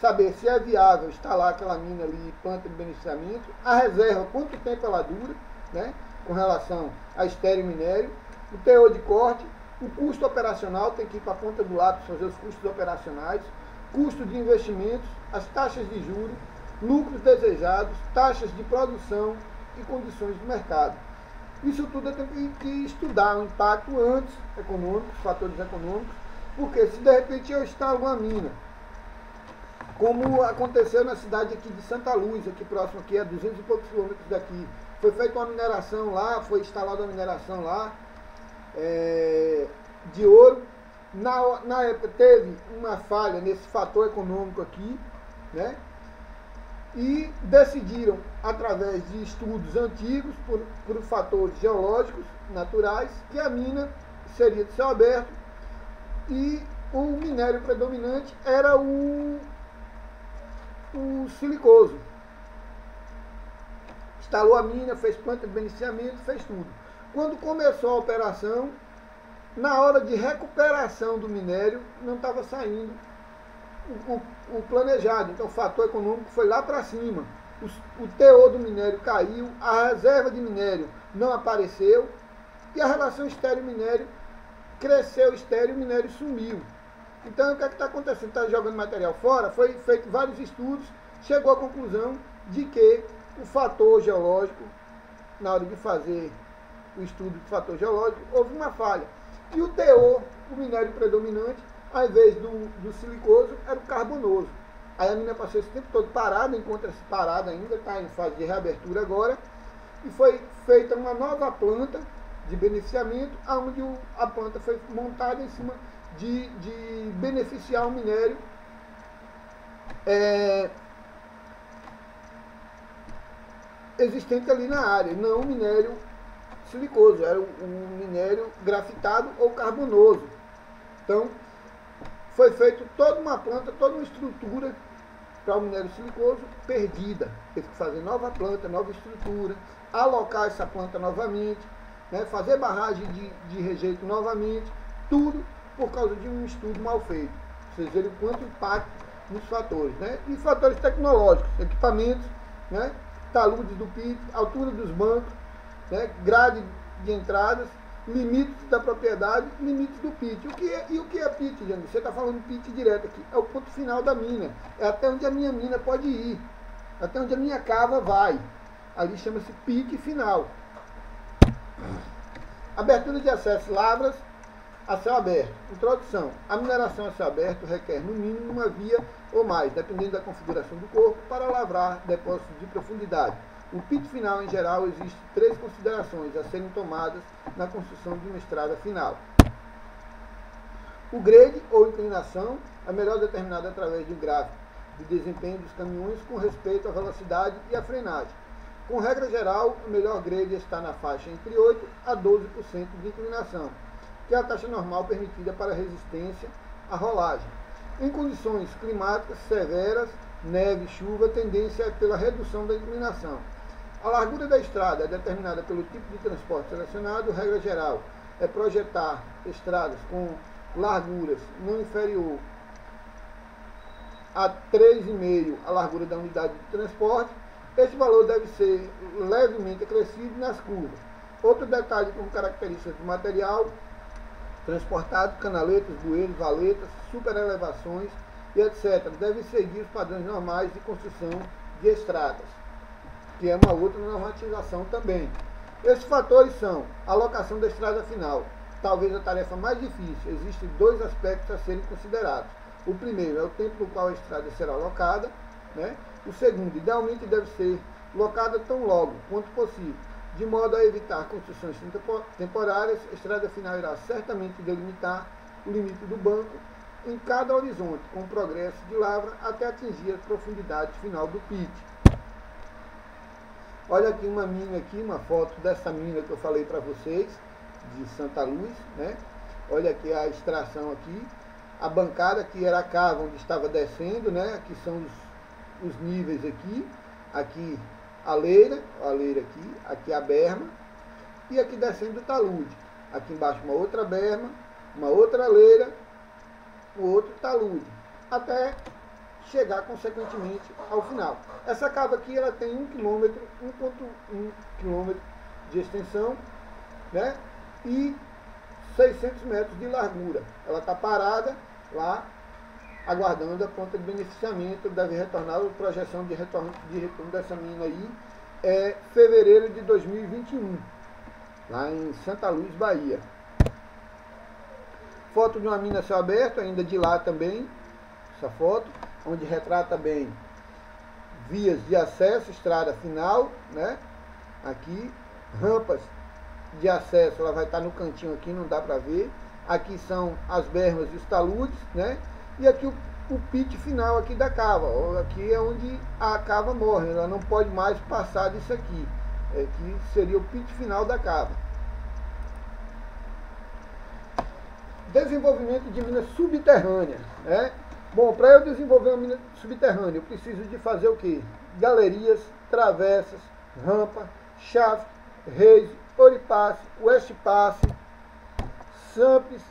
Speaker 1: Saber se é viável instalar aquela mina ali, planta de beneficiamento, a reserva, quanto tempo ela dura, né? Com relação a estéreo minério, o teor de corte, o custo operacional, tem que ir para a ponta do lápis fazer os custos operacionais, custo de investimentos, as taxas de juros, lucros desejados, taxas de produção e condições de mercado. Isso tudo eu tenho que estudar o impacto antes econômico, os fatores econômicos, porque se de repente eu instalo uma mina, como aconteceu na cidade aqui de Santa Luz, aqui próximo, aqui a 200 e poucos quilômetros daqui, foi feita uma mineração lá, foi instalada uma mineração lá, de ouro. Na época teve uma falha nesse fator econômico aqui, né? E decidiram, através de estudos antigos, por fatores geológicos, naturais, que a mina seria de céu aberto e o minério predominante era o silicoso. Instalou a mina, fez planta de beneficiamento, fez tudo. Quando começou a operação, na hora de recuperação do minério, não estava saindo o planejado. Então o fator econômico foi lá para cima. O teor do minério caiu, a reserva de minério não apareceu e a relação estéreo-minério cresceu, estéreo, o minério sumiu. Então o que é que está acontecendo? Está jogando material fora? Foi feito vários estudos, chegou à conclusão de que o fator geológico, na hora de fazer o estudo do fator geológico, houve uma falha. E o teor, o minério predominante, ao invés do silicoso, era o carbonoso. Aí a mina passou esse tempo todo parada, encontra-se parada ainda, está em fase de reabertura agora, e foi feita uma nova planta de beneficiamento, onde a planta foi montada em cima de beneficiar o minério existente ali na área, não o minério silicoso, era um minério grafitado ou carbonoso. Então, foi feita toda uma planta, toda uma estrutura para o minério silicoso perdida. Teve que fazer nova planta, nova estrutura, alocar essa planta novamente, né, fazer barragem de rejeito novamente, tudo por causa de um estudo mal feito. Vocês verem o quanto impacta nos fatores, né? E fatores tecnológicos, equipamentos, né, taludes do pit, altura dos bancos, né, grade de entradas, limites da propriedade, limites do pit. O que é pit, gente? Você está falando pit direto aqui. É o ponto final da mina. É até onde a minha mina pode ir. Até onde a minha cava vai. Ali chama-se pit final. Abertura de acesso, lavras a céu aberto. Introdução. A mineração a céu aberto requer no mínimo uma via ou mais, dependendo da configuração do corpo, para lavrar depósitos de profundidade. O pit final, em geral, existe 3 considerações a serem tomadas na construção de uma estrada final. O grade, ou inclinação, é melhor determinado através do gráfico de desempenho dos caminhões com respeito à velocidade e à frenagem. Com regra geral, o melhor grade está na faixa entre 8% a 12% de inclinação, que é a taxa normal permitida para resistência à rolagem. Em condições climáticas severas, neve, chuva, a tendência é pela redução da inclinação. A largura da estrada é determinada pelo tipo de transporte selecionado. Regra geral é projetar estradas com larguras não inferior a 3,5 a largura da unidade de transporte. Este valor deve ser levemente acrescido nas curvas. Outro detalhe como características do material transportado: canaletas, bueiros, valetas, superelevações, e etc. Devem seguir os padrões normais de construção de estradas, que é uma outra normatização também. Esses fatores são a locação da estrada final, talvez a tarefa mais difícil. Existem dois aspectos a serem considerados. O primeiro é o tempo no qual a estrada será locada, né? O segundo, idealmente deve ser locada tão logo quanto possível, de modo a evitar construções temporárias. A estrada final irá certamente delimitar o limite do banco em cada horizonte, com o progresso de lavra até atingir a profundidade final do pit. Olha aqui uma mina aqui, uma foto dessa mina que eu falei para vocês, de Santa Luz, né? Olha aqui a extração aqui, a bancada que era a cava onde estava descendo, né? Aqui são os níveis aqui, aqui a leira aqui a berma, e aqui descendo o talude. Aqui embaixo uma outra berma, uma outra leira, o outro talude, até chegar consequentemente ao final. Essa cava aqui ela tem 1 km, 1,1 km de extensão, né? E 600 metros de largura. Ela está parada lá, aguardando a ponta de beneficiamento. Deve retornar, a projeção de retorno dessa mina aí é fevereiro de 2021, lá em Santa Luz, Bahia. Foto de uma mina a céu aberto, ainda de lá também, essa foto, onde retrata bem vias de acesso, estrada final, né? Aqui, rampas de acesso, ela vai estar no cantinho aqui, não dá para ver. Aqui são as bermas e os taludes, né? E aqui o pit final aqui da cava. Aqui é onde a cava morre, ela não pode mais passar disso aqui. Aqui seria o pit final da cava. Desenvolvimento de mina subterrânea, né? Bom, para eu desenvolver uma mina subterrânea, eu preciso de fazer o quê? Galerias, travessas, rampa, shaft, raise, oripasse, west passe, samples,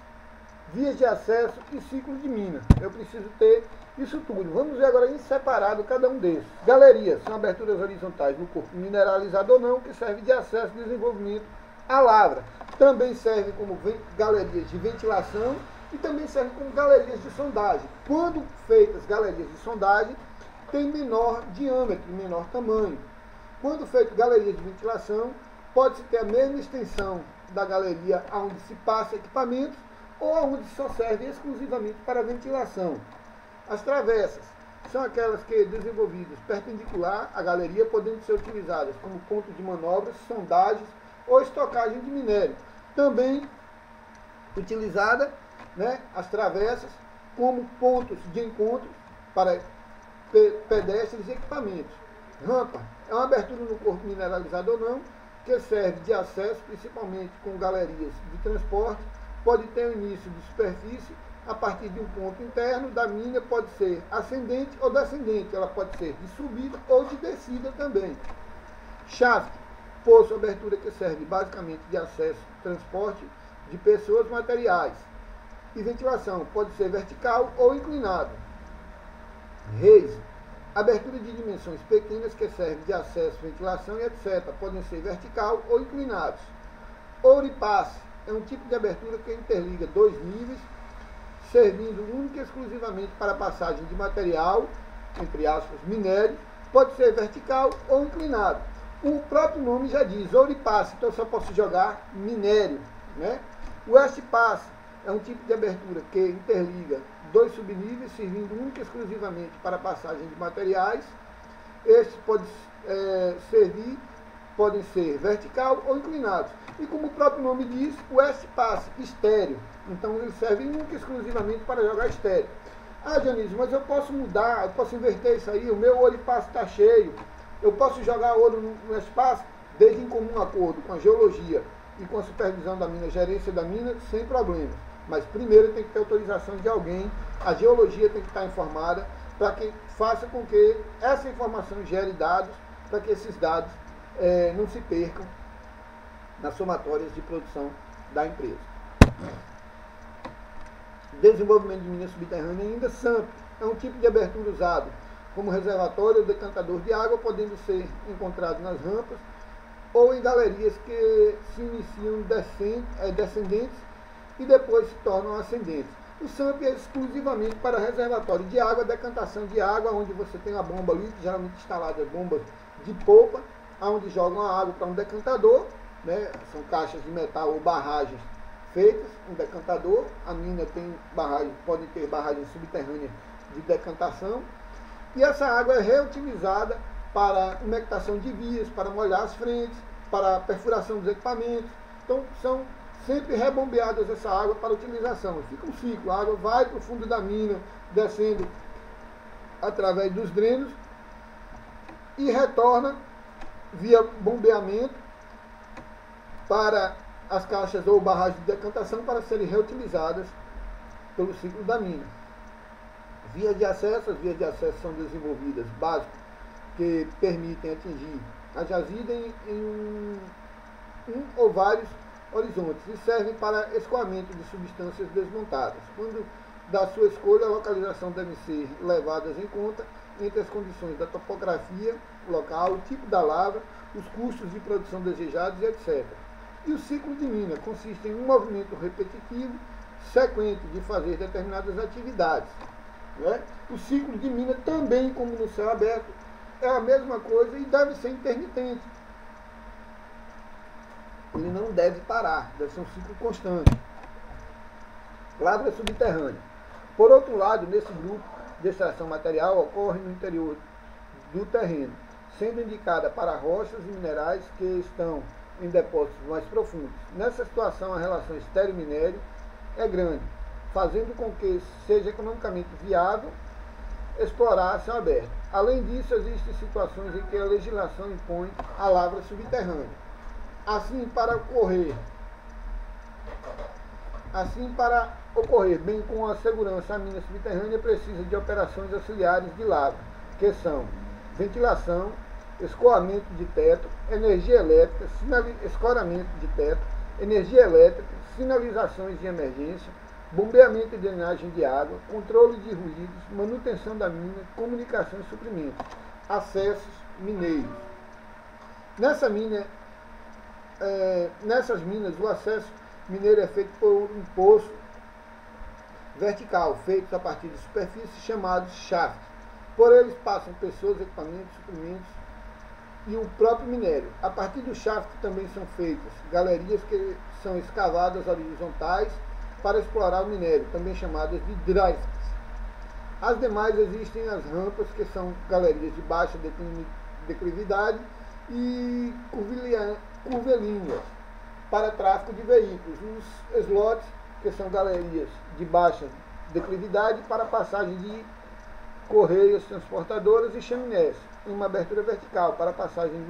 Speaker 1: vias de acesso e ciclo de mina. Eu preciso ter isso tudo. Vamos ver agora em separado cada um desses. Galerias são aberturas horizontais no corpo mineralizado ou não, que serve de acesso e desenvolvimento à lavra. Também serve como galerias de ventilação e também serve como galerias de sondagem. Quando feitas galerias de sondagem, tem menor diâmetro, menor tamanho. Quando feito galerias de ventilação, pode-se ter a mesma extensão da galeria onde se passa equipamentos ou onde só serve exclusivamente para ventilação. As travessas são aquelas que desenvolvidas perpendicular à galeria, podendo ser utilizadas como ponto de manobras, sondagens ou estocagem de minério. Também utilizada, né, as travessas como pontos de encontro para pedestres e equipamentos. Rampa é uma abertura no corpo mineralizado ou não, que serve de acesso, principalmente com galerias de transporte. Pode ter um início de superfície a partir de um ponto interno da mina, pode ser ascendente ou descendente, ela pode ser de subida ou de descida também. Shaft, poço, abertura que serve basicamente de acesso, transporte de pessoas, materiais. E ventilação, pode ser vertical ou inclinado. Raise, abertura de dimensões pequenas que serve de acesso, ventilação e etc. Podem ser vertical ou inclinados. Oripasse é um tipo de abertura que interliga dois níveis, servindo única e exclusivamente para passagem de material, entre aspas, minério. Pode ser vertical ou inclinado. O próprio nome já diz, oripasse, então eu só posso jogar minério, né? West passe é um tipo de abertura que interliga dois subníveis, servindo única e exclusivamente para passagem de materiais. Estes podem ser vertical ou inclinados. E como o próprio nome diz, o West passe, estéreo. Então ele serve única e exclusivamente para jogar estéreo. Ah, Dionísio, mas eu posso mudar, eu posso inverter isso aí, o meu oripasse está cheio. Eu posso jogar ouro no espaço, desde em comum acordo com a geologia e com a supervisão da mina, gerência da mina, sem problemas. Mas primeiro tem que ter autorização de alguém, a geologia tem que estar informada, para que faça com que essa informação gere dados, para que esses dados não se percam nas somatórias de produção da empresa. Desenvolvimento de mina subterrânea ainda, SAMP, é um tipo de abertura usado como reservatório ou decantador de água, podendo ser encontrado nas rampas ou em galerias que se iniciam descendentes e depois se tornam ascendentes. O SAMP é exclusivamente para reservatório de água, decantação de água, onde você tem a bomba ali, geralmente instalada bombas de polpa, onde jogam a água para um decantador, né? São caixas de metal ou barragens feitas, um decantador. A mina tem barragem, pode ter barragens subterrâneas de decantação, e essa água é reutilizada para umectação de vias, para molhar as frentes, para perfuração dos equipamentos. Então são sempre rebombeadas essa água para utilização. Fica um ciclo, a água vai para o fundo da mina, descendo através dos drenos e retorna via bombeamento para as caixas ou barragens de decantação para serem reutilizadas pelo ciclo da mina. Vias de acesso, as vias de acesso são desenvolvidas básicas que permitem atingir a jazida em um ou vários horizontes e servem para escoamento de substâncias desmontadas. Quando da sua escolha, a localização deve ser levada em conta entre as condições da topografia local, o tipo da lavra, os custos de produção desejados, etc. E o ciclo de mina consiste em um movimento repetitivo, sequente de fazer determinadas atividades. Né? O ciclo de mina também, como no céu aberto, é a mesma coisa e deve ser intermitente. Ele não deve parar, deve ser um ciclo constante. Lavra subterrânea. Por outro lado, nesse grupo de extração material ocorre no interior do terreno, sendo indicada para rochas e minerais que estão em depósitos mais profundos. Nessa situação, a relação estéreo-minério é grande, fazendo com que seja economicamente viável explorar a céu aberto. Além disso, existem situações em que a legislação impõe a lavra subterrânea. Assim, para ocorrer bem com a segurança, a mina subterrânea precisa de operações auxiliares de lavra, que são ventilação, escoamento de teto, energia elétrica, escoramento de teto, energia elétrica, sinalizações de emergência, bombeamento e drenagem de água, controle de ruídos, manutenção da mina, comunicação e suprimento, acessos mineiros. Nessas minas, o acesso mineiro é feito por um poço vertical, feito a partir de superfície, chamados shafts. Por eles passam pessoas, equipamentos, suprimentos e o próprio minério. A partir do shaft também são feitas galerias que são escavadas horizontais para explorar o minério, também chamadas de drifts. As demais existem as rampas, que são galerias de baixa declividade e curvilíneas para tráfego de veículos. Os slots, que são galerias de baixa declividade para passagem de correias transportadoras e chaminés, em uma abertura vertical para passagem de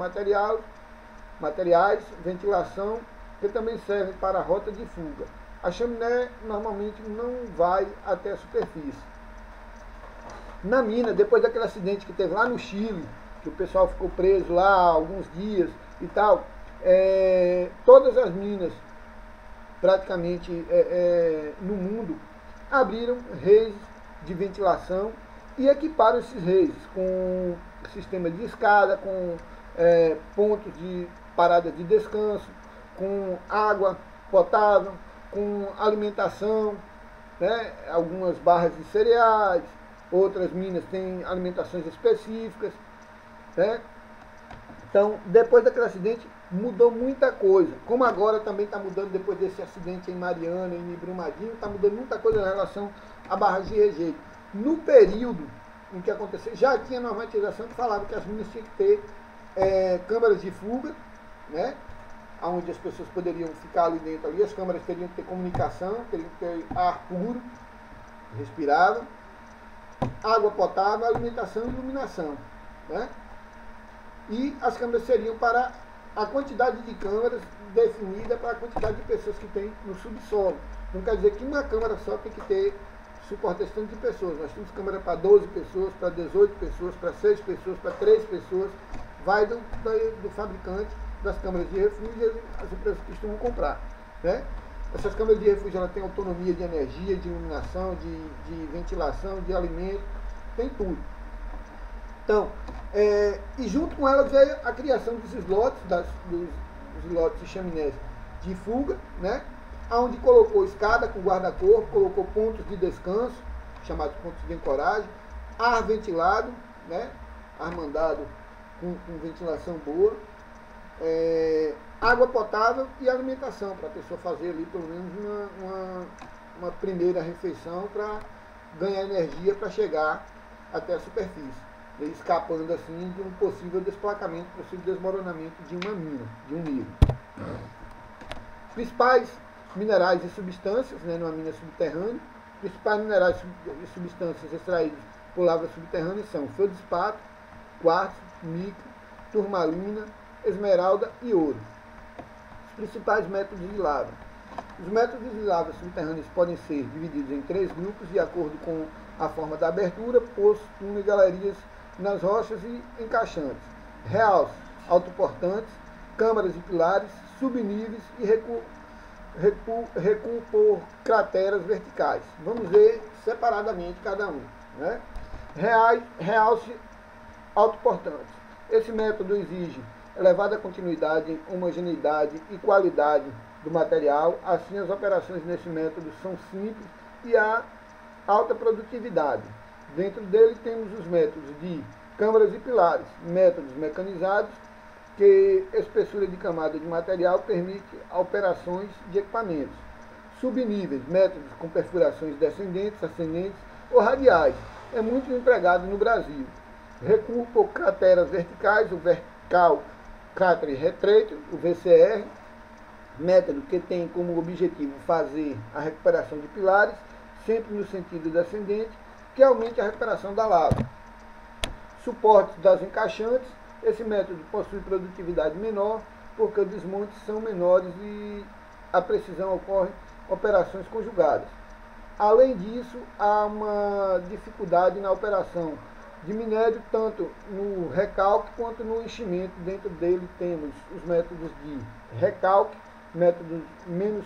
Speaker 1: materiais, ventilação, que também servem para a rota de fuga. A chaminé normalmente não vai até a superfície. Na mina, depois daquele acidente que teve lá no Chile, que o pessoal ficou preso lá alguns dias e tal, todas as minas praticamente no mundo abriram reis de ventilação e equiparam esses reis com sistema de escada, com pontos de parada de descanso, com água potável, com alimentação, né? Algumas barras de cereais, outras minas têm alimentações específicas, né? Então, depois daquele acidente, mudou muita coisa. Como agora também está mudando, depois desse acidente em Mariana, em Brumadinho, está mudando muita coisa em relação à barragem de rejeito. No período em que aconteceu, já tinha normatização que falava que as minas tinham que ter câmaras de fuga, né? Onde as pessoas poderiam ficar ali dentro. Ali, as câmaras teriam que ter comunicação, teriam que ter ar puro, respirável, água potável, alimentação e iluminação, né? E as câmaras seriam para a quantidade de câmaras definida para a quantidade de pessoas que tem no subsolo. Não quer dizer que uma câmara só tem que ter suporte tanto de pessoas. Nós temos câmara para 12 pessoas, para 18 pessoas, para 6 pessoas, para 3 pessoas. Vai do fabricante das câmaras de refúgio e as empresas que costumam comprar, né? Essas câmaras de refúgio ela tem autonomia de energia, de iluminação, de ventilação, de alimento, tem tudo. Então, e junto com elas veio a criação dos slots, dos slots e chaminés de fuga, né? onde colocou escada com guarda-corpo, colocou pontos de descanso, chamados pontos de ancoragem, ar ventilado, né? Ar mandado com ventilação boa, água potável e alimentação, para a pessoa fazer ali pelo menos uma primeira refeição para ganhar energia para chegar até a superfície, escapando assim de um possível desplacamento, possível desmoronamento de uma mina, de um nível. Principais minerais e substâncias, né, numa mina subterrânea, principais minerais e substâncias extraídas por lavra subterrânea são feldspato, quartzo, níquel, turmalina, esmeralda e ouro. Os principais métodos de lavra. Os métodos de lavra subterrâneas podem ser divididos em 3 grupos de acordo com a forma da abertura, poço, túnel, galerias nas rochas e encaixantes, realces, autoportantes, câmaras e pilares, subníveis e recuo por crateras verticais. Vamos ver separadamente cada um, né? Realce autoportantes. Esse método exige elevada continuidade, homogeneidade e qualidade do material. Assim, as operações nesse método são simples e há alta produtividade. Dentro dele temos os métodos de câmaras e pilares, métodos mecanizados, que espessura de camada de material permite operações de equipamentos. Subníveis, métodos com perfurações descendentes, ascendentes ou radiais. É muito empregado no Brasil. Recuo por crateras verticais, o Vertical Crater Retreat, o VCR, método que tem como objetivo fazer a recuperação de pilares, sempre no sentido descendente, que aumente a recuperação da lava. Suportes das encaixantes. Esse método possui produtividade menor, porque os desmontes são menores e a precisão ocorre em operações conjugadas. Além disso, há uma dificuldade na operação de minério, tanto no recalque quanto no enchimento. Dentro dele temos os métodos de recalque, métodos menos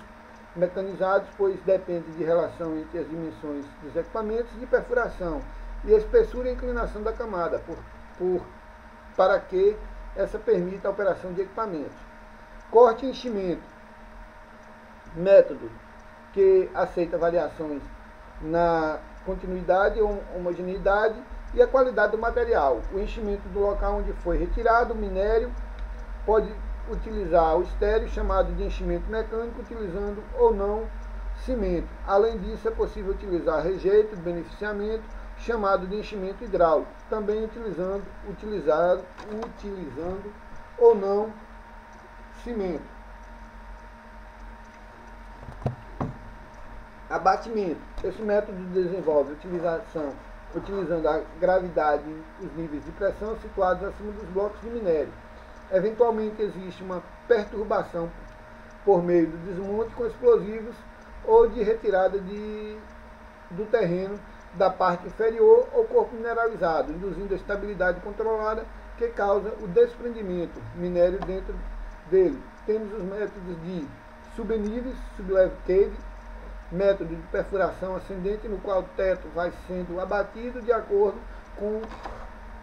Speaker 1: mecanizados, pois depende de relação entre as dimensões dos equipamentos, de perfuração e espessura e inclinação da camada, para que essa permita a operação de equipamentos. Corte e enchimento, método que aceita variações na continuidade ou homogeneidade e a qualidade do material. O enchimento do local onde foi retirado o minério pode utilizar o estéreo, chamado de enchimento mecânico, utilizando ou não cimento. Além disso, é possível utilizar rejeito de beneficiamento, chamado de enchimento hidráulico, também utilizando ou não cimento. Abatimento. Esse método desenvolve utilizando a gravidade e os níveis de pressão situados acima dos blocos de minério. Eventualmente existe uma perturbação por meio do desmonte com explosivos ou de retirada do terreno da parte inferior ou corpo mineralizado, induzindo a estabilidade controlada que causa o desprendimento minério dentro dele. Temos os métodos de subníveis, sublevel cave, método de perfuração ascendente, no qual o teto vai sendo abatido de acordo com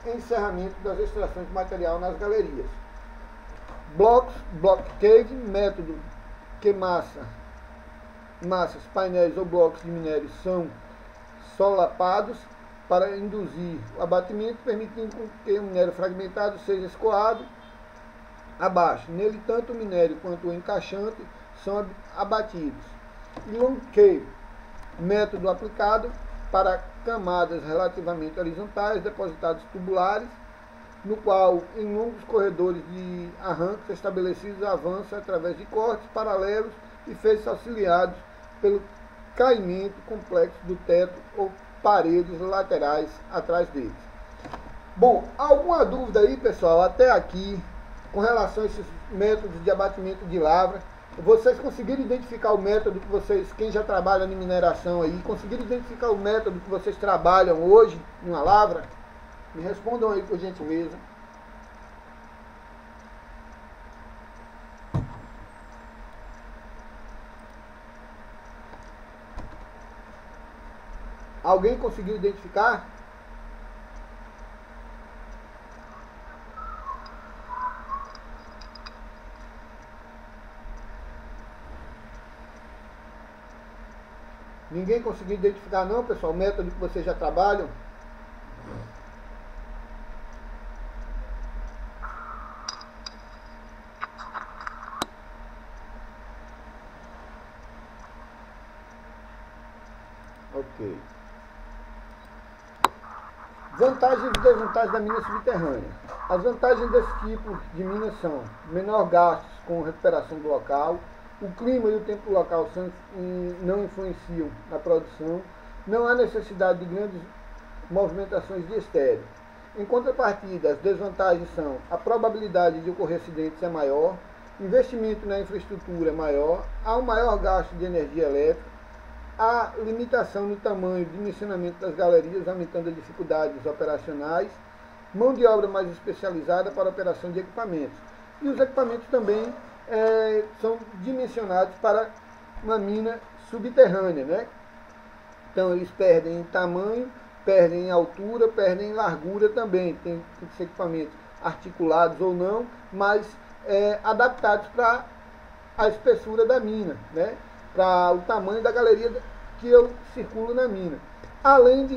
Speaker 1: o encerramento das extrações de material nas galerias. Block cave, método que massas, painéis ou blocos de minério são solapados para induzir o abatimento, permitindo que o minério fragmentado seja escoado abaixo. Nele, tanto o minério quanto o encaixante são abatidos. Long cave, método aplicado para camadas relativamente horizontais, depositados tubulares, no qual, em longos corredores de arrancos estabelecidos, avança através de cortes paralelos e feixes auxiliados pelo caimento complexo do teto ou paredes laterais atrás deles. Bom, alguma dúvida aí, pessoal, até aqui, com relação a esses métodos de abatimento de lavra? Vocês conseguiram identificar o método que vocês, quem já trabalha em mineração aí, conseguiram identificar o método que vocês trabalham hoje em uma lavra? Me respondam aí, por gentileza. Alguém conseguiu identificar? Ninguém conseguiu identificar não, pessoal, o método que vocês já trabalham? Ok. Vantagens e desvantagens da mina subterrânea. As vantagens desse tipo de mina são menor gastos com recuperação do local, o clima e o tempo do local não influenciam na produção, não há necessidade de grandes movimentações de estéreo. Em contrapartida, as desvantagens são a probabilidade de ocorrer acidentes é maior, investimento na infraestrutura é maior, há um maior gasto de energia elétrica, a limitação no tamanho de dimensionamento das galerias, aumentando as dificuldades operacionais, mão de obra mais especializada para a operação de equipamentos. E os equipamentos também são dimensionados para uma mina subterrânea, né? Então eles perdem em tamanho, perdem em altura, perdem em largura também. Tem que ser equipamentos articulados ou não, mas adaptados para a espessura da mina, né? Para o tamanho da galeria que eu circulo na mina. Além de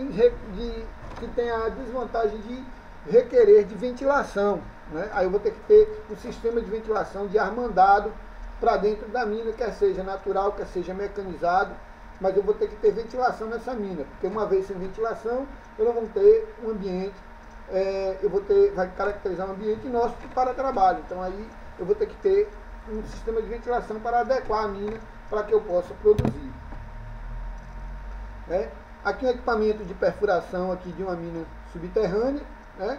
Speaker 1: que tem a desvantagem de requerer de ventilação, né? Aí eu vou ter que ter um sistema de ventilação de ar mandado para dentro da mina, quer seja natural, quer seja mecanizado, mas eu vou ter que ter ventilação nessa mina, porque uma vez sem ventilação, eu não vou ter um ambiente, vai caracterizar um ambiente inóspito para trabalho. Então aí eu vou ter que ter um sistema de ventilação para adequar a mina para que eu possa produzir. Aqui um equipamento de perfuração aqui de uma mina subterrânea, né?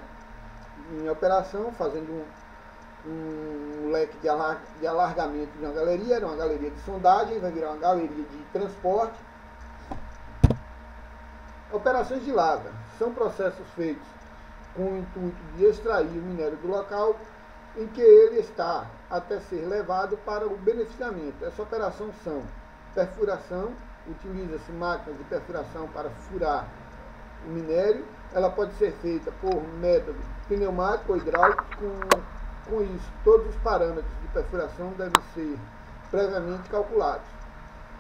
Speaker 1: Em operação, fazendo um leque de alargamento de uma galeria. Era uma galeria de sondagem, vai virar uma galeria de transporte. Operações de lavra são processos feitos com o intuito de extrair o minério do local em que ele está até ser levado para o beneficiamento. Essa operação são perfuração, utiliza-se máquinas de perfuração para furar o minério. Ela pode ser feita por método pneumático ou hidráulico. Com isso, todos os parâmetros de perfuração devem ser previamente calculados.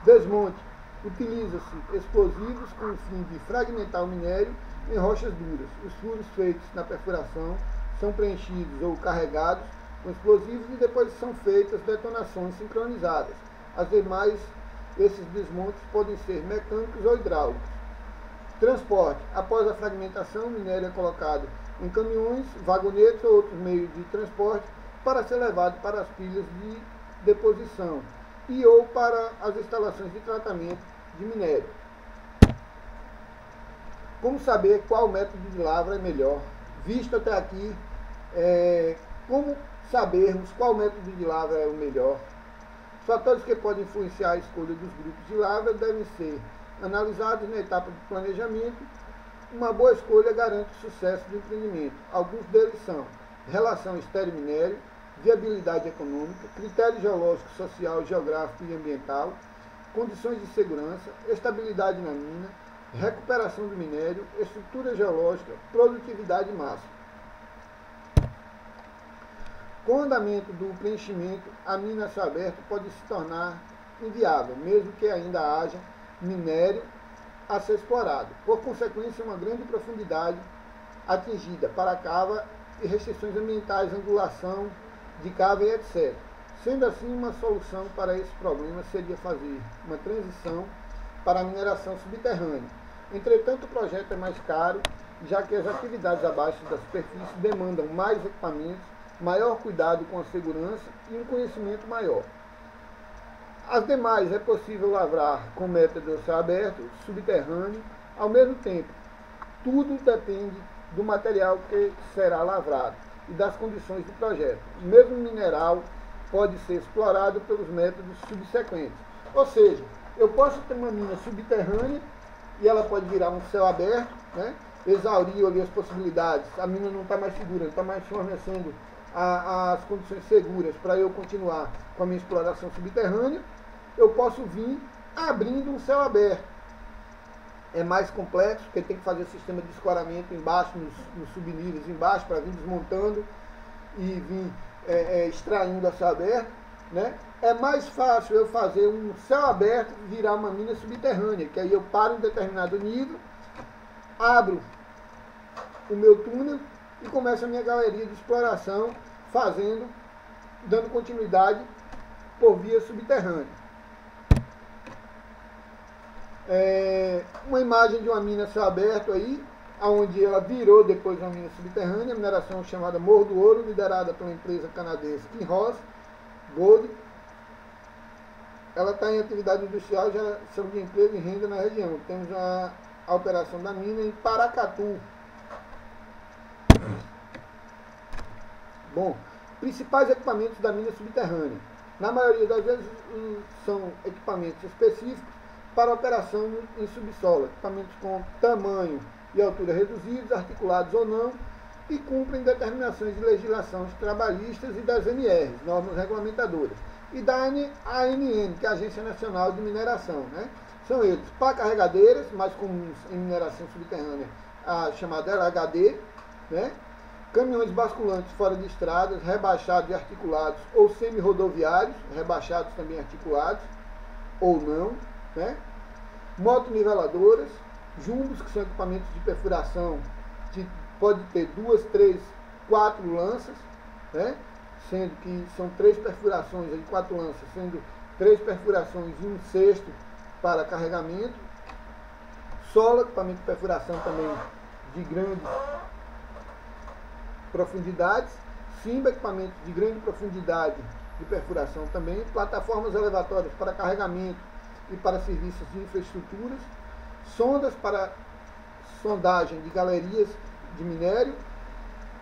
Speaker 1: Desmonte. Utiliza-se explosivos com o fim de fragmentar o minério em rochas duras. Os furos feitos na perfuração são preenchidos ou carregados com explosivos e depois são feitas detonações sincronizadas. As demais, esses desmontes podem ser mecânicos ou hidráulicos. Transporte. Após a fragmentação, o minério é colocado em caminhões, vagonetes ou outros meios de transporte para ser levado para as pilhas de deposição e ou para as instalações de tratamento de minério. Como saber qual método de lavra é melhor? Visto até aqui, como sabermos qual método de lavra é o melhor? Os fatores que podem influenciar a escolha dos grupos de lavra devem ser analisados na etapa de planejamento. Uma boa escolha garante o sucesso do empreendimento. Alguns deles são relação estéreo-minério, viabilidade econômica, critério geológico, social, geográfico e ambiental, condições de segurança, estabilidade na mina, recuperação do minério, estrutura geológica, produtividade máxima. Com o andamento do preenchimento, a mina a céu aberto pode se tornar inviável, mesmo que ainda haja minério a ser explorado. Por consequência, uma grande profundidade atingida para a cava e restrições ambientais, angulação de cava e etc. Sendo assim, uma solução para esse problema seria fazer uma transição para a mineração subterrânea. Entretanto, o projeto é mais caro, já que as atividades abaixo da superfície demandam mais equipamentos, maior cuidado com a segurança e um conhecimento maior. As demais é possível lavrar com método a céu aberto, subterrâneo, ao mesmo tempo. Tudo depende do material que será lavrado e das condições do projeto. O mesmo mineral pode ser explorado pelos métodos subsequentes. Ou seja, eu posso ter uma mina subterrânea e ela pode virar um céu aberto, né? Exaurir ali as possibilidades, a mina não está mais segura, não está mais fornecendo as condições seguras para eu continuar com a minha exploração subterrânea. Eu posso vir abrindo um céu aberto. É mais complexo, porque tem que fazer sistema de escoramento embaixo, nos subníveis embaixo, para vir desmontando e vir extraindo a céu aberto, né? é mais fácil eu fazer um céu aberto virar uma mina subterrânea, que aí eu paro em determinado nível, abro o meu túnel e começo a minha galeria de exploração, dando continuidade por via subterrânea. Uma imagem de uma mina céu aberto aí, onde ela virou depois uma mina subterrânea, mineração chamada Morro do Ouro, liderada pela empresa canadense Kinross Gold. Ela está em atividade industrial, geração de emprego e renda na região. Temos a operação da mina em Paracatu. Bom, principais equipamentos da mina subterrânea. Na maioria das vezes são equipamentos específicos para operação em subsolo, equipamentos com tamanho e altura reduzidos, articulados ou não, e cumprem determinações de legislações trabalhistas e das NRs, normas regulamentadoras, e da ANN, que é a Agência Nacional de Mineração. Né? São eles, pá carregadeiras, mais comuns em mineração subterrânea, a chamada LHD, né? Caminhões basculantes fora de estradas, rebaixados e articulados ou semi-rodoviários, rebaixados também articulados, ou não, né? Motoniveladoras, jumbos, que são equipamentos de perfuração, que pode ter 2, 3, 4 lanças, né? Sendo que são 3 perfurações de 4 lanças, sendo 3 perfurações e um sexto para carregamento. Sola, equipamento de perfuração também de grandes profundidades. Simba, equipamento de grande profundidade de perfuração também. Plataformas elevatórias para carregamento e para serviços de infraestruturas. Sondas para sondagem de galerias de minério.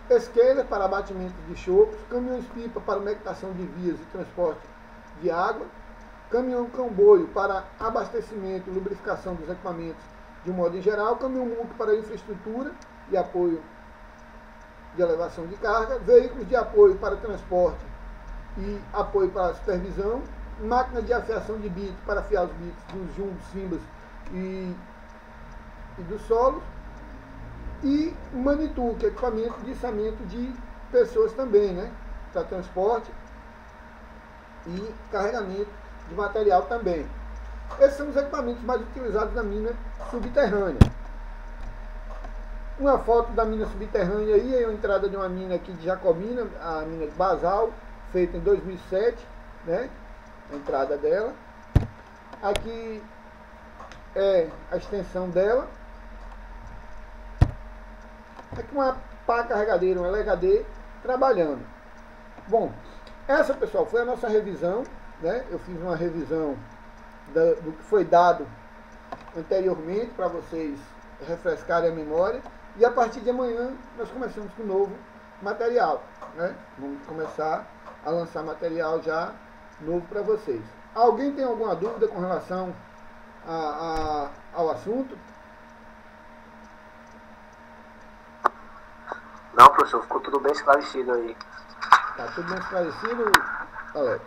Speaker 1: Esquelas para abatimento de chocos. Caminhões-pipa para umectação de vias e transporte de água. Caminhão-comboio para abastecimento e lubrificação dos equipamentos de um modo em geral. Caminhão-muque para infraestrutura e apoio de elevação de carga. Veículos de apoio para transporte e apoio para supervisão. Máquina de afiação de bits para afiar os bits dos jumbos, simbas e dos solos. E Manitou, que é equipamento de içamento de pessoas também, né? Para transporte e carregamento de material também. Esses são os equipamentos mais utilizados na mina subterrânea. Uma foto da mina subterrânea aí, é a entrada de uma mina aqui de Jacobina, a mina de Basal, feita em 2007, né? A entrada dela. Aqui é a extensão dela. Aqui uma pá carregadeira, um LHD trabalhando. Bom, essa, pessoal, foi a nossa revisão, né? Eu fiz uma revisão do que foi dado anteriormente para vocês refrescarem a memória. E a partir de amanhã nós começamos com um novo material, né? Vamos começar a lançar material já novo para vocês. Alguém tem alguma dúvida com relação ao assunto?
Speaker 2: Não, professor, ficou tudo bem esclarecido aí.
Speaker 1: Tá tudo bem esclarecido, Alex?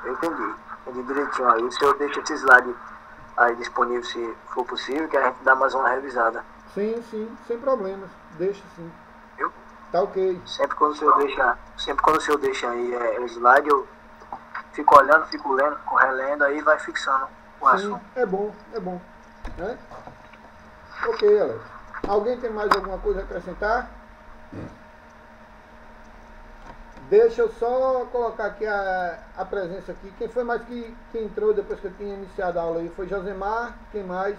Speaker 2: Eu entendi direitinho aí. O senhor deixa esse slide aí disponível se for possível, que a gente dá mais uma revisada.
Speaker 1: Sim, sem problemas. Deixa sim.
Speaker 2: Viu?
Speaker 1: Tá ok.
Speaker 2: Sempre quando o senhor deixa aí o slide, eu fico olhando, fico lendo, relendo aí, vai fixando o assunto.
Speaker 1: É bom. Né? Ok, Alex. Alguém tem mais alguma coisa a acrescentar? Deixa eu só colocar aqui a presença aqui. Quem foi mais que entrou depois que eu tinha iniciado a aula aí? Foi Josemar. Quem mais?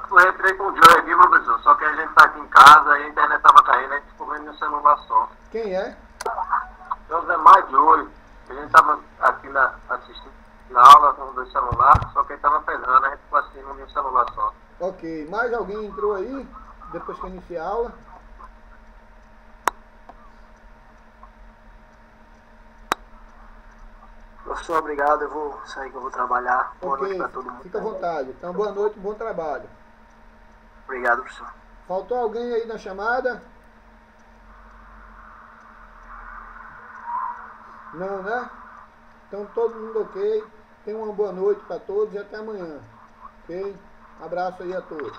Speaker 3: Eu entrei com o Joe aqui, professor, só que a gente tá aqui em casa e a internet tava caindo, a gente ficou vendo no celular só.
Speaker 1: Quem é?
Speaker 3: Josemar Joe. A gente tava aqui assistindo na aula com o celular, só que ele tava pegando, a gente ficou assistindo no celular só.
Speaker 1: Ok. Mais alguém entrou aí depois que eu iniciei a aula?
Speaker 2: Professor, obrigado. Eu vou sair que eu vou trabalhar. Boa noite para todo mundo.
Speaker 1: Fica à vontade. Então, boa noite, bom trabalho.
Speaker 2: Obrigado, professor.
Speaker 1: Faltou alguém aí na chamada? Não, né? Então, todo mundo ok. Tenha uma boa noite para todos e até amanhã. Ok? Abraço aí a todos.